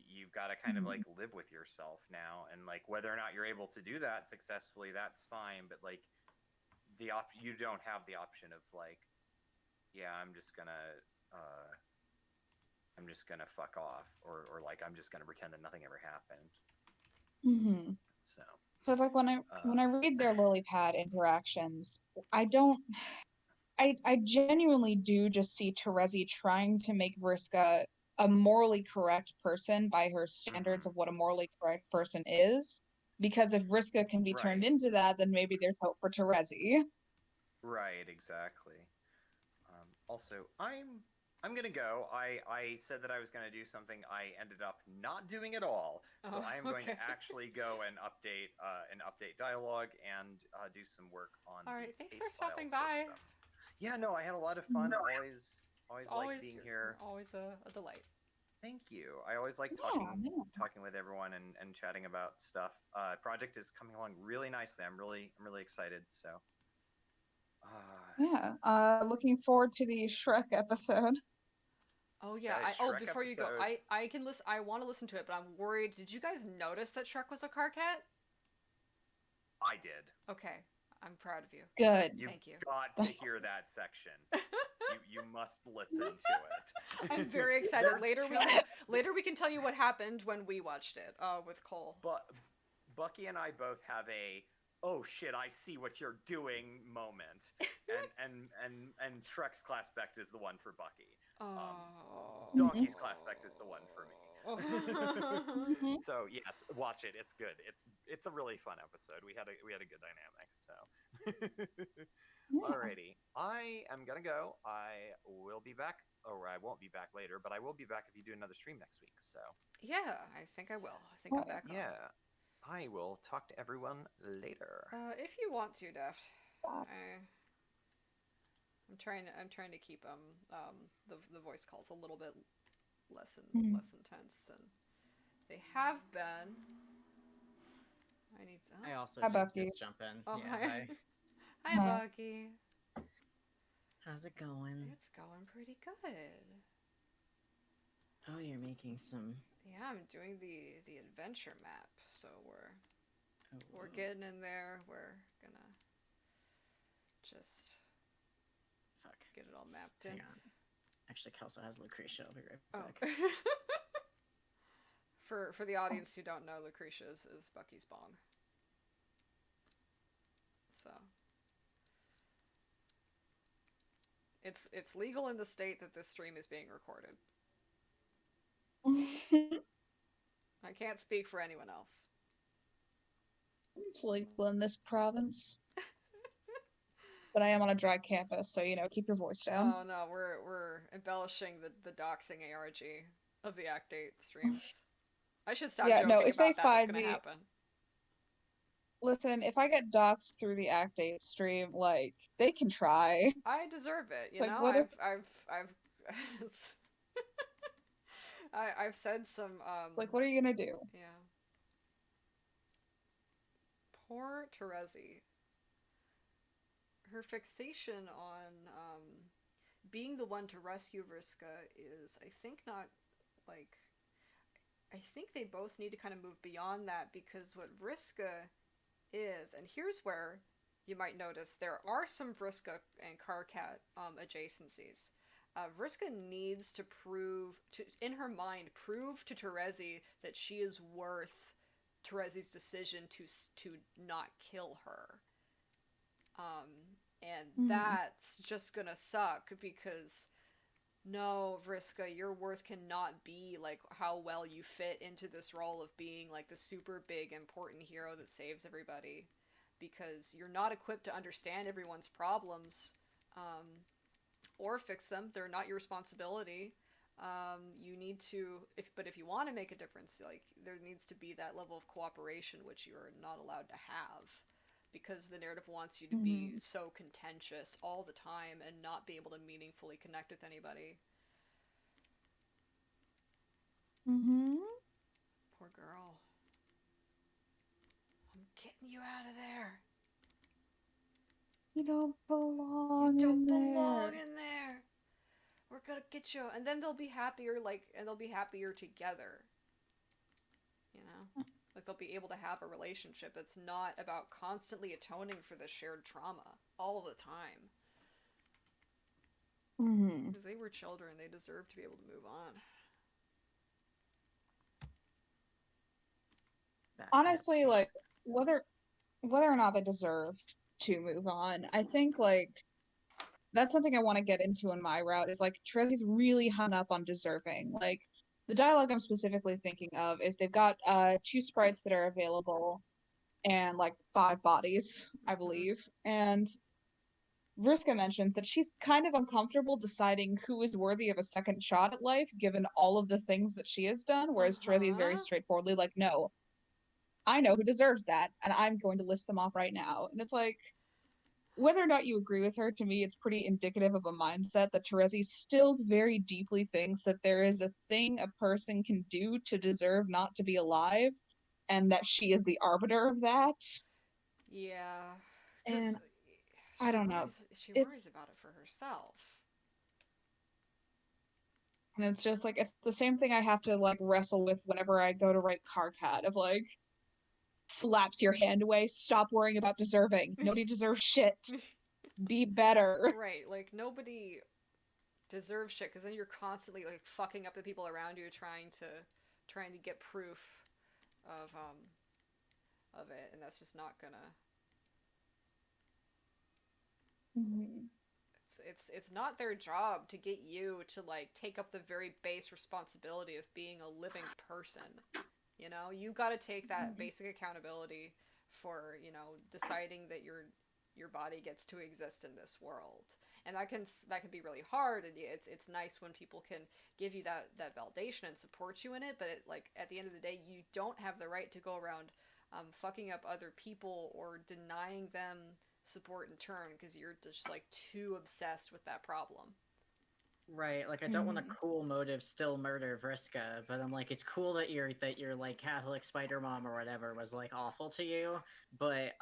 you've got to kind of like live with yourself now, and like whether or not you're able to do that successfully, that's fine. But like you don't have the option of like, yeah, uh, I'm just gonna fuck off, or like I'm just gonna pretend that nothing ever happened. Mm-hmm. So, So it's like when I read their lily pad interactions, I don't I genuinely do just see Terezi trying to make Vriska a morally correct person by her standards mhm. of what a morally correct person is. Because if Vriska can be turned Right. into that, then maybe there's hope for Terezi. Right, exactly. Also, I'm gonna go. I said that I was gonna do something. I ended up not doing it all. So Oh, I am going to okay. actually go and update dialogue and do some work on All the right. Thanks case for file stopping by. system. Yeah, no, I had a lot of fun. It's Always like being here. always a delight. Thank you. I always like Yeah, yeah. talking with everyone and chatting about stuff. Project is coming along really nicely. I'm really excited. So. Yeah. Looking forward to the Shrek episode. Oh yeah. That Shrek Before you go, episode. I can listen. I want to listen to it, but I'm worried. Did you guys notice that Shrek was a car cat? I did. Okay. I'm proud of you. Good. You've Thank you. got to hear that section. You must listen to it. I'm very excited. There's Later we can tell you what happened when we watched it. With Cole. But Bucky and I both have a oh shit, I see what you're doing moment. And Shrek's Claspect is the one for Bucky. Oh. Donkey's Claspect is the one for me. Mhm. So yes, watch it. It's good. It's a really fun episode. We had a good dynamic. So Yeah. alrighty, I am gonna go. I will be back, or I won't be back later, but I will be back if you do another stream next week. So Yeah, I think I will. I think I'm back on. yeah, I will talk to everyone later. If you want to, Deft. Bye. I'm trying to keep the voice calls a little bit less intense than they have been. I need to. I also Hi, did Bucky. just jump in. Oh, Yeah, hi. hi. Hi, Hi. Bucky. How's it going? It's going pretty good. Oh, you're making some. Yeah, I'm doing the adventure map, so we're Oh, getting in there. We're gonna just fuck. get it all mapped in. Hang on. Actually, Kelso has Lucretia. I'll be right Oh. back. For the audience who don't know, Lucretia is Bucky's bong. So it's legal in the state that this stream is being recorded. I can't speak for anyone else. It's legal in this province. But I am on a dry campus, so keep your voice down. Oh no, we're embellishing the doxing ARG of the Act 8 streams. I should stop Yeah, joking no, if they about that. That's find gonna me- happen. Listen, if I get doxxed through the Act 8 stream, like, they can try. I deserve it. It's You like, know, what if- I've I've said some It's like, what are you gonna do? yeah. Poor Terezi. Her fixation on being the one to rescue Vriska is, I think, not like. I think they both need to kind of move beyond that, because what Vriska is, and here's where you might notice there are some Vriska and Karkat adjacencies. Vriska needs to in her mind, prove to Terezi that she is worth Terezi's decision to not kill her. And that's just gonna suck, because no, Vriska, your worth cannot be like how well you fit into this role of being like the super big important hero that saves everybody, because you're not equipped to understand everyone's problems or fix them. They're not your responsibility. You need to, if you want to make a difference, like, there needs to be that level of cooperation, which you're not allowed to have, because the narrative wants you to be so contentious all the time and not be able to meaningfully connect with anybody. Poor girl. I'm getting you out of there. You don't belong You don't in belong there. in there. We're gonna get you, and then they'll be happier. And they'll be happier together. You know, like, they'll be able to have a relationship that's not about constantly atoning for the shared trauma all the time. Because they were children, they deserve to be able to move on. Honestly, like, whether or not they deserve to move on, I think, like, that's something I want to get into in my route, is, like, Terezi's really hung up on deserving. Like, the dialogue I'm specifically thinking of is they've got 2 sprites that are available and, like, 5 bodies, I believe. And Vriska mentions that she's kind of uncomfortable deciding who is worthy of a second shot at life, given all of the things that she has done, whereas Terezi's very straightforwardly like, no, I know who deserves that, and I'm going to list them off right now. And it's like, whether or not you agree with her, to me, it's pretty indicative of a mindset that Terezi still very deeply thinks that there is a thing a person can do to deserve not to be alive, and that she is the arbiter of that. Yeah. And 'cause I don't know. She It's- worries about it for herself. And it's just like, it's the same thing I have to, like, wrestle with whenever I go to write Karkat, of like, slaps your hand away, stop worrying about deserving. Nobody deserves shit. Be better. Right, like, nobody deserves shit, because then you're constantly, like, fucking up the people around you, trying to get proof of it, and that's just not gonna. It's not their job to get you to, like, take up the very base responsibility of being a living person. You know, you got to take that basic accountability for, you know, deciding that your body gets to exist in this world. And that can be really hard, and it's nice when people can give you that validation and support you in it, but like, at the end of the day, you don't have the right to go around fucking up other people or denying them support in turn, because you're just, like, too obsessed with that problem. Right, like, I don't want a cool motive still murder Vriska, but I'm like, it's cool that your like Catholic spider mom or whatever was, like, awful to you, but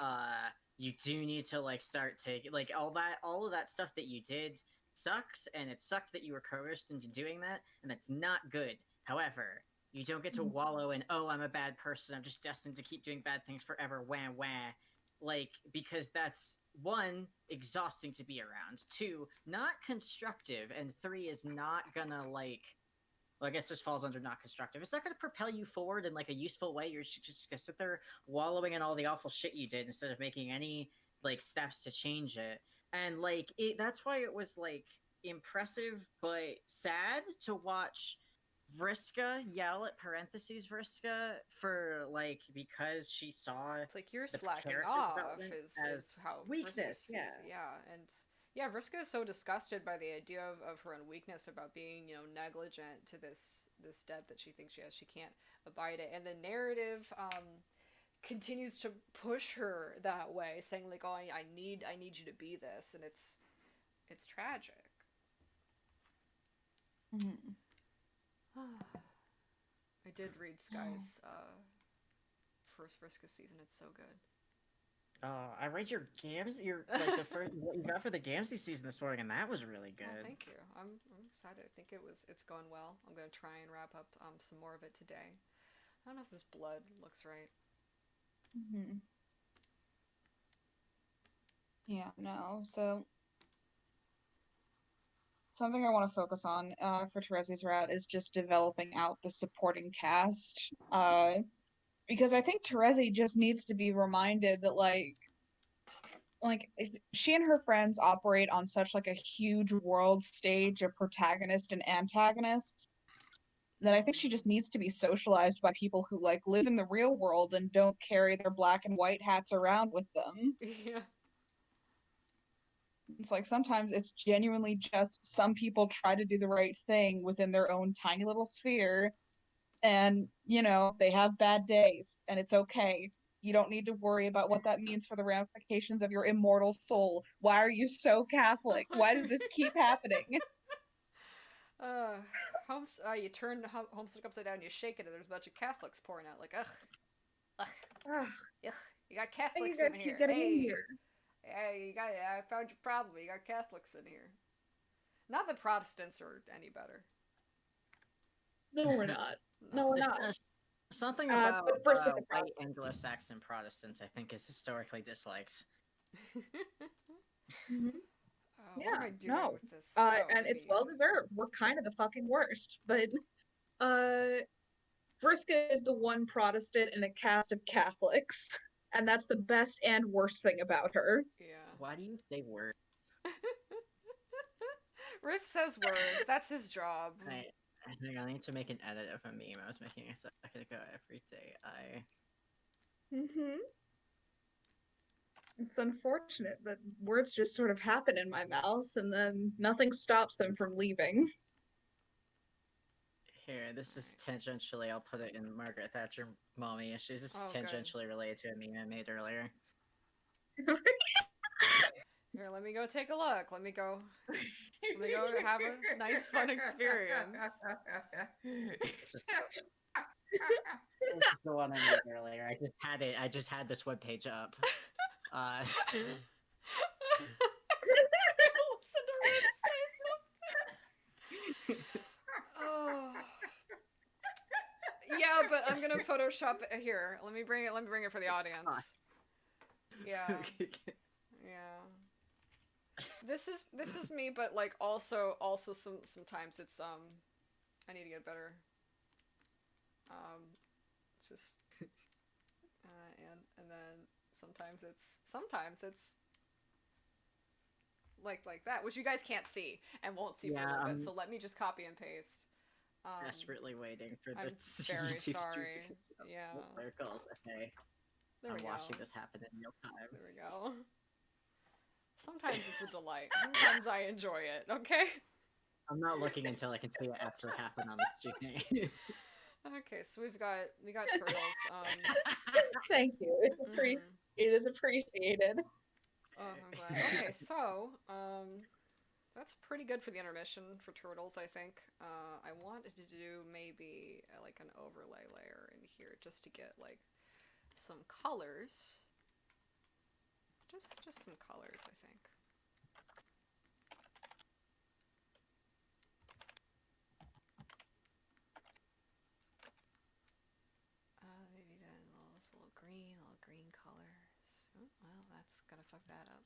you do need to, like, start taking, like, all of that stuff that you did sucked, and it sucked that you were coerced into doing that, and that's not good. However, you don't get to wallow in, oh, I'm a bad person, I'm just destined to keep doing bad things forever, wah wah. like because that's one, exhausting to be around, two, not constructive, and three is not gonna like, well, I guess this falls under not constructive. It's not going to propel you forward in like a useful way. You're just going to sit there wallowing in all the awful shit you did instead of making any like steps to change it. And like that's why it was like impressive but sad to watch Vriska yell at parentheses Vriska for like because she saw It's like you're the slacking character off development is as how weakness. Vriska sees Yeah. it. Yeah, and yeah, Vriska is so disgusted by the idea of her own weakness about being, negligent to this debt that she thinks she has. She can't abide it, and the narrative continues to push her that way, saying like, "Oh, I need you to be this," and it's tragic. Mhm. I did read Sky's first Vriska season. It's so good. I read your games, your like the first what you got for the Gamsey season this morning, and that was really good. Oh, thank you. I'm excited. I think it's going well. I'm gonna try and wrap up some more of it today. I don't know if this blood looks right. Mhm. Yeah, no. So something I want to focus on for Terezi's route is just developing out the supporting cast. Because I think Terezi just needs to be reminded that she and her friends operate on such like a huge world stage of protagonist and antagonist that I think she just needs to be socialized by people who like live in the real world and don't carry their black and white hats around with them. Yeah. It's like sometimes it's genuinely just some people try to do the right thing within their own tiny little sphere, and they have bad days, and it's okay. You don't need to worry about what that means for the ramifications of your immortal soul. Why are you so Catholic? Why does this keep happening? You turn Homestuck upside down, you shake it, and there's a bunch of Catholics pouring out. Like, ugh, ugh, Ugh, ugh. You got why you Catholics guys in keep here. getting in Hey, here? hey, I found your problem. You got Catholics in here. Not that Protestants are any better. No, we're not. No, we're There's not. just something about But first with the white Protestants. Anglo-Saxon Protestants, I think, is historically disliked. Mhm. What am I doing no. with this? And it's well deserved. We're kind of the fucking worst, but Vriska is the one Protestant in a cast of Catholics, and that's the best and worst thing about her. Yeah. Why do you say words? Riff says words. That's his job. I need to make an edit of a meme I was making a second ago. Every day It's unfortunate, but words just sort of happen in my mouth, and then nothing stops them from leaving. Here, this is tangentially. I'll put it in Margaret Thatcher Mommy issues. This is Oh, good. tangentially related to a meme I made earlier. Here, let me go take a look. Let me go have a nice, fun experience. This is the one I made earlier. I just had this webpage up. Listen to Riff say something. Oh. Yeah, but I'm gonna Photoshop it here. Let me bring it for the audience. Yeah. Yeah. This is me, but like also sometimes it's I need to get better. Just and then sometimes it's like that, which you guys can't see and won't see for a little bit. So let me just copy and paste. Desperately waiting for I'm this very YouTube stream sorry. to catch up. Yeah. Circles. Okay. There we I'm go. watching this happen in real time. There we go. Sometimes it's a delight. Sometimes I enjoy it. Okay. I'm not looking until I can see it actually happen on the stream. Okay, so we got turtles. Thank you. Mhm. It is appreciated. Oh, I'm glad. Okay, so that's pretty good for the intermission for turtles, I think. I wanted to do maybe like an overlay layer in here just to get like some colors. Just some colors, I think. Maybe then a little green colors. Oh, well, that's gonna fuck that up.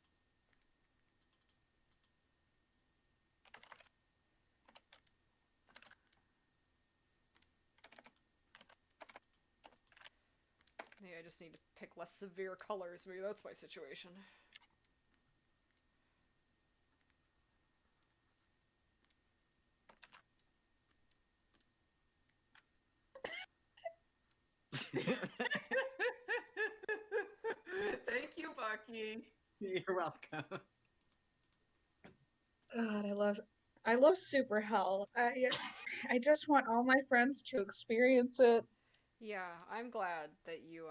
Maybe I just need to pick less severe colors. Maybe that's my situation. Thank you, Bucky. You're welcome. God, I love Super Hell. I just want all my friends to experience it. Yeah, I'm glad that you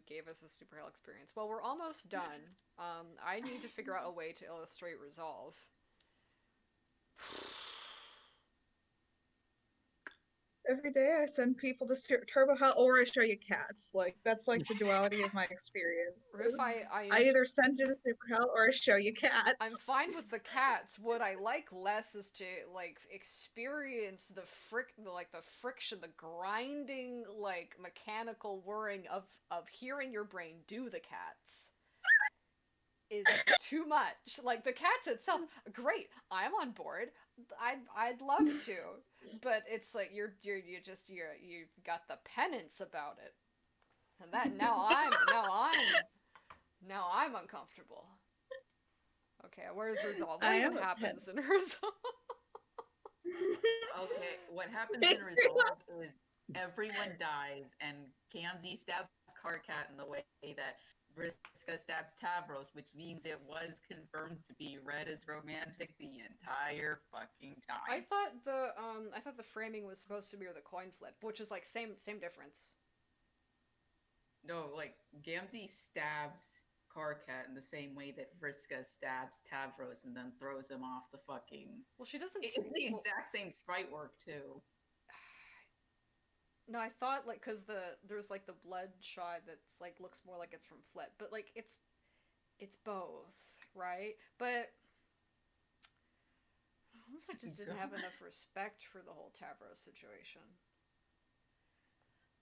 gave us a super hell experience. Well, we're almost done. I need to figure out a way to illustrate Resolve. Every day I send people to Turbo Hell or I show you cats. Like that's like the duality of my experience. If I either send you to Super Hell or I show you cats. I'm fine with the cats. What I like less is to like experience the friction, the grinding, like mechanical whirring of hearing your brain do the cats. Is too much. Like the cats itself, great. I'm on board. I'd love to, but it's like you've got the penance about it, and that now I'm uncomfortable. Okay, where's Resolve? What even happens in Resolve? Okay, what happens in Resolve is everyone dies, and Kamzi stabs Karkat in the way that Vriska stabs Tavros, which means it was confirmed to be read as romantic the entire fucking time. I thought the framing was supposed to be the coin flip, which is like same difference. No, like Gamzee stabs Karkat in the same way that Vriska stabs Tavros and then throws him off the fucking. Well, she doesn't. It's the exact same sprite work too. No, I thought like because there's like the bloodshot that's like looks more like it's from Flip, but like it's both, right? But almost I just didn't have enough respect for the whole Tavros situation.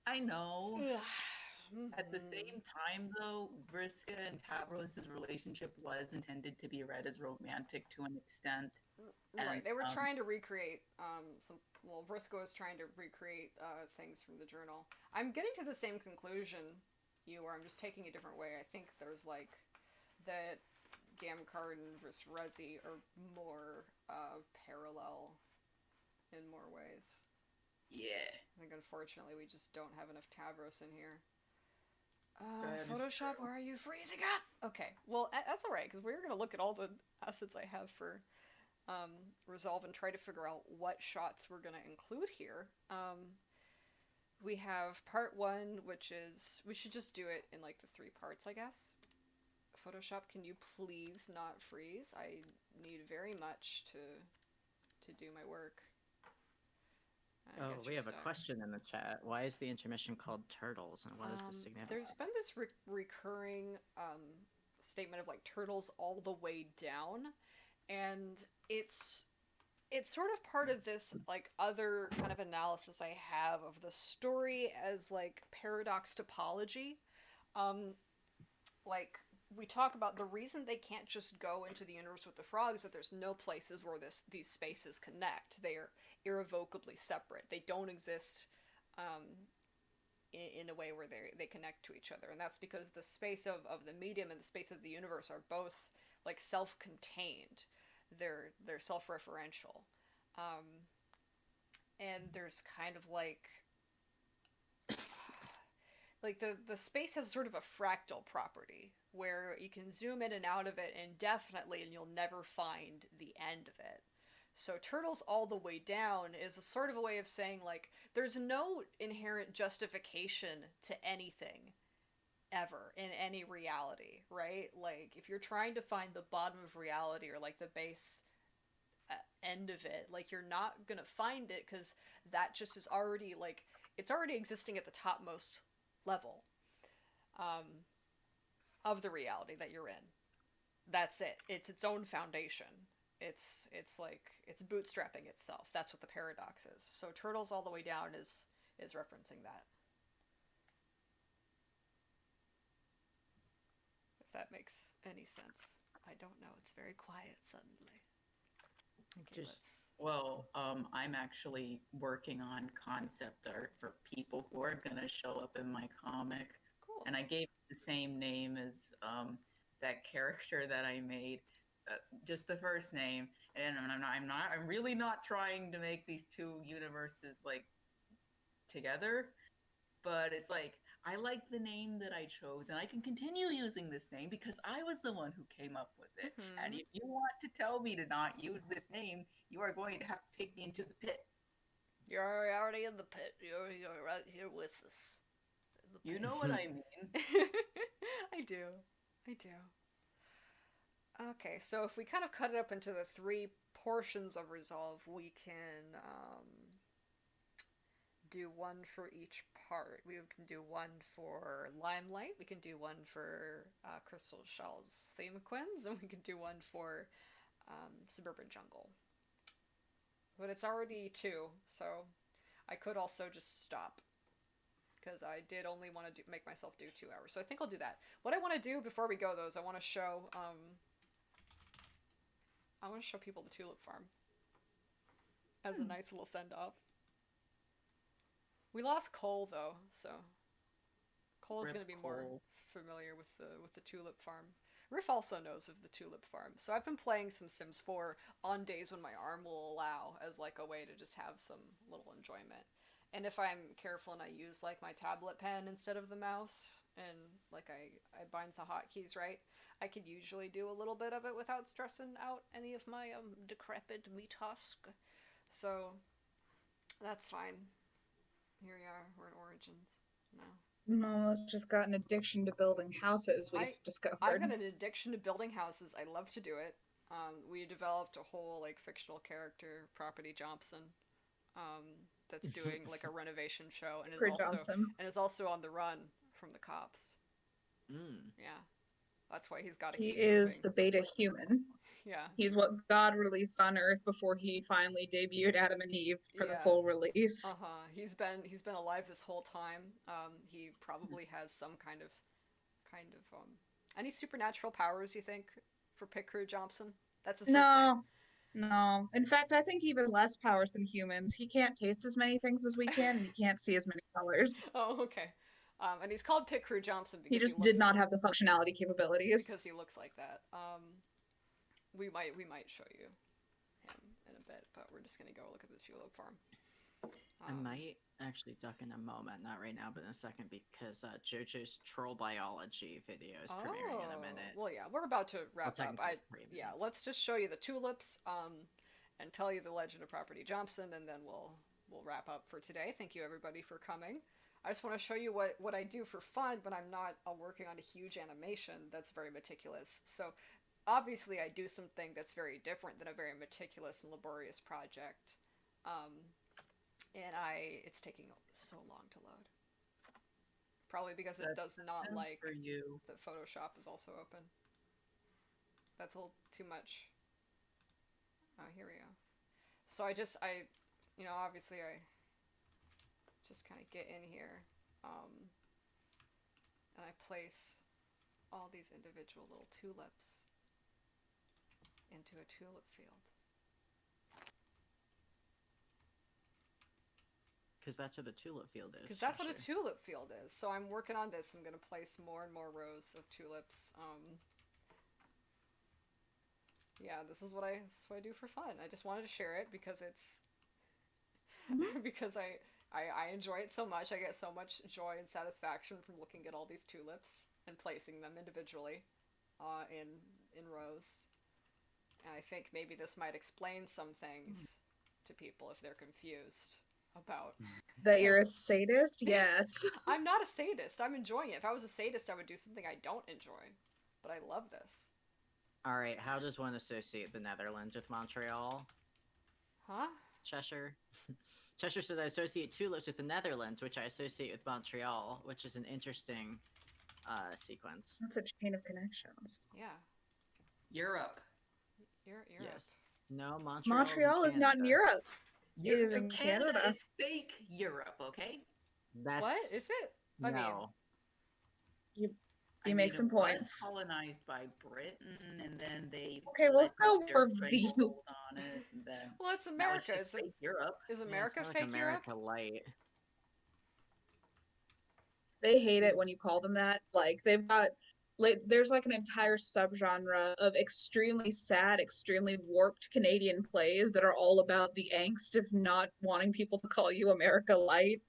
I know. At the same time, though, Vriska and Tavros' relationship was intended to be read as romantic to an extent. Right, they were trying to recreate Vriska was trying to recreate things from the journal. I'm getting to the same conclusion where I'm just taking a different way. I think there's like that Gamcard and Resi are more parallel in more ways. Yeah. I think unfortunately we just don't have enough Tavros in here. Photoshop, where are you freezing up? Okay, well that's all right because we're gonna look at all the assets I have for Resolve and try to figure out what shots we're gonna include here. We have part 1, which is we should just do it in like the 3 parts, I guess. Photoshop, can you please not freeze? I need very much to do my work. Oh, we have a question in the chat. Why is the intermission called Turtles, and what is the significance? There's been this recurring statement of like turtles all the way down, and it's sort of part of this like other kind of analysis I have of the story as like paradox topology. Like we talk about the reason they can't just go into the universe with the frogs that there's no places where these spaces connect. They are irrevocably separate. They don't exist in a way where they connect to each other, and that's because the space of the medium and the space of the universe are both like self-contained. They're self-referential, and there's kind of like the space has sort of a fractal property where you can zoom in and out of it indefinitely and you'll never find the end of it. So turtles all the way down is a sort of a way of saying like there's no inherent justification to anything ever in any reality, right? Like if you're trying to find the bottom of reality or like the base end of it, like you're not gonna find it because that just is already like it's already existing at the topmost level of the reality that you're in. That's it. It's its own foundation. It's like it's bootstrapping itself. That's what the paradox is. So turtles all the way down is referencing that. that makes any sense. I don't know. It's very quiet suddenly. Okay, Just- let's. Well, I'm actually working on concept art for people who are gonna show up in my comic, Cool. and I gave it the same name as that character that I made, just the first name. And I'm really not trying to make these two universes like together, but it's like I like the name that I chose, and I can continue using this name because I was the one who came up with it. And Mhm. if you want to tell me to not use this name, you are going to have to take me into the pit. You're already in the pit. You're right here with us. In the You pit. know what I mean? I do. I do. Okay, so if we kind of cut it up into the three portions of Resolve, we can do one for each part. We can do one for Limelight, we can do one for Crystal Shell's Theme Quins, and we can do one for Suburban Jungle. But it's already 2, so I could also just stop. Because I did only want to make myself do 2 hours. So I think I'll do that. What I want to do before we go, though, is I want to show people the Tulip Farm as a nice little send-off. We lost Cole, though, so Cole's Rip going to be more Cole. familiar with the Tulip Farm. Riff also knows of the Tulip Farm, so I've been playing some Sims 4 on days when my arm will allow, as like a way to just have some little enjoyment. And if I'm careful and I use like my tablet pen instead of the mouse, and like I bind the hotkeys right, I could usually do a little bit of it without stressing out any of my decrepit meat husk. So that's fine. Here we are. We're in Origins now. Momo's just got an addiction to building houses, we've discovered. I've got an addiction to building houses. I love to do it. We developed a whole like fictional character, Property Johnson, that's doing like a renovation show and is also on the run from the cops. Yeah, that's why he's got to He keep is moving. the beta human. Yeah. He's what God released on Earth before he finally debuted Adam and Eve for the Yeah. full release. He's been alive this whole time. He probably has some kind of any supernatural powers, you think, for Pit Crew Johnson? That's his first name. No. In fact, I think even less powers than humans. He can't taste as many things as we can, and he can't see as many colors. Oh, okay. And he's called Pit Crew Johnson because He just looks, did not have the functionality capabilities. because he looks like that. We might show you him in a bit, but we're just gonna go look at the Tulip Farm. I might actually duck in a moment, not right now, but in a second, because JoJo's Troll Biology video is premiering in a minute. Well, yeah, we're about to wrap up. technically it's 3 Yeah, minutes. let's just show you the tulips, and tell you the legend of Property Johnson, and then we'll wrap up for today. Thank you everybody for coming. I just want to show you what I do for fun, but I'm not working on a huge animation that's very meticulous. So obviously I do something that's very different than a very meticulous and laborious project. And it's taking so long to load. Probably because it does not Sounds like for you. that Photoshop is also open. That's a little too much. Oh, here we go. So obviously I just kind of get in here, and I place all these individual little tulips into a tulip field. Because that's what the tulip field is. Because that's what a Cheshire. tulip field is. So I'm working on this. I'm going to place more and more rows of tulips. Yeah, this is what I do for fun. I just wanted to share it because it's because I enjoy it so much. I get so much joy and satisfaction from looking at all these tulips and placing them individually in rows. And I think maybe this might explain some things to people if they're confused about That you're a sadist? Yes. I'm not a sadist. I'm enjoying it. If I was a sadist, I would do something I don't enjoy. But I love this. Alright, how does one associate the Netherlands with Montreal? Huh? Cheshire? Cheshire says I associate tulips with the Netherlands, which I associate with Montreal, which is an interesting sequence. That's a chain of connections. Yeah. Europe. You're Yes. No, Montreal is not in Europe. It is in Canada Canada. is fake Europe, okay? That's What? Is it? I mean, no. You make some it was points. colonized by Britain, and then they Okay, well, let so their were the stranglehold on it, and then Well, it's now it's America. just fake Europe. Is Yeah, it's America more like fake Europe? America Light. They hate it when you call them that. Like they've got like there's like an entire subgenre of extremely sad, extremely warped Canadian plays that are all about the angst of not wanting people to call you America Light.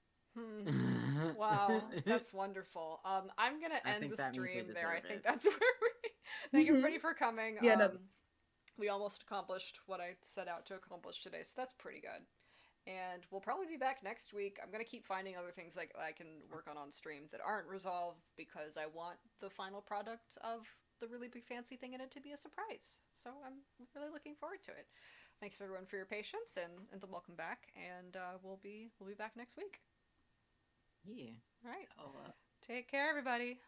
Wow, that's wonderful. I'm gonna I end think the that means they stream there. I deserve think it. that's where we. Thank everybody for coming. Yeah, no. We almost accomplished what I set out to accomplish today, so that's pretty good. And we'll probably be back next week. I'm gonna keep finding other things like I can work on stream that aren't resolved because I want the final product of the really big fancy thing in it to be a surprise. So I'm really looking forward to it. Thanks everyone for your patience and welcome back. And we'll be back next week. Yeah. All right. Oh, Take care, everybody.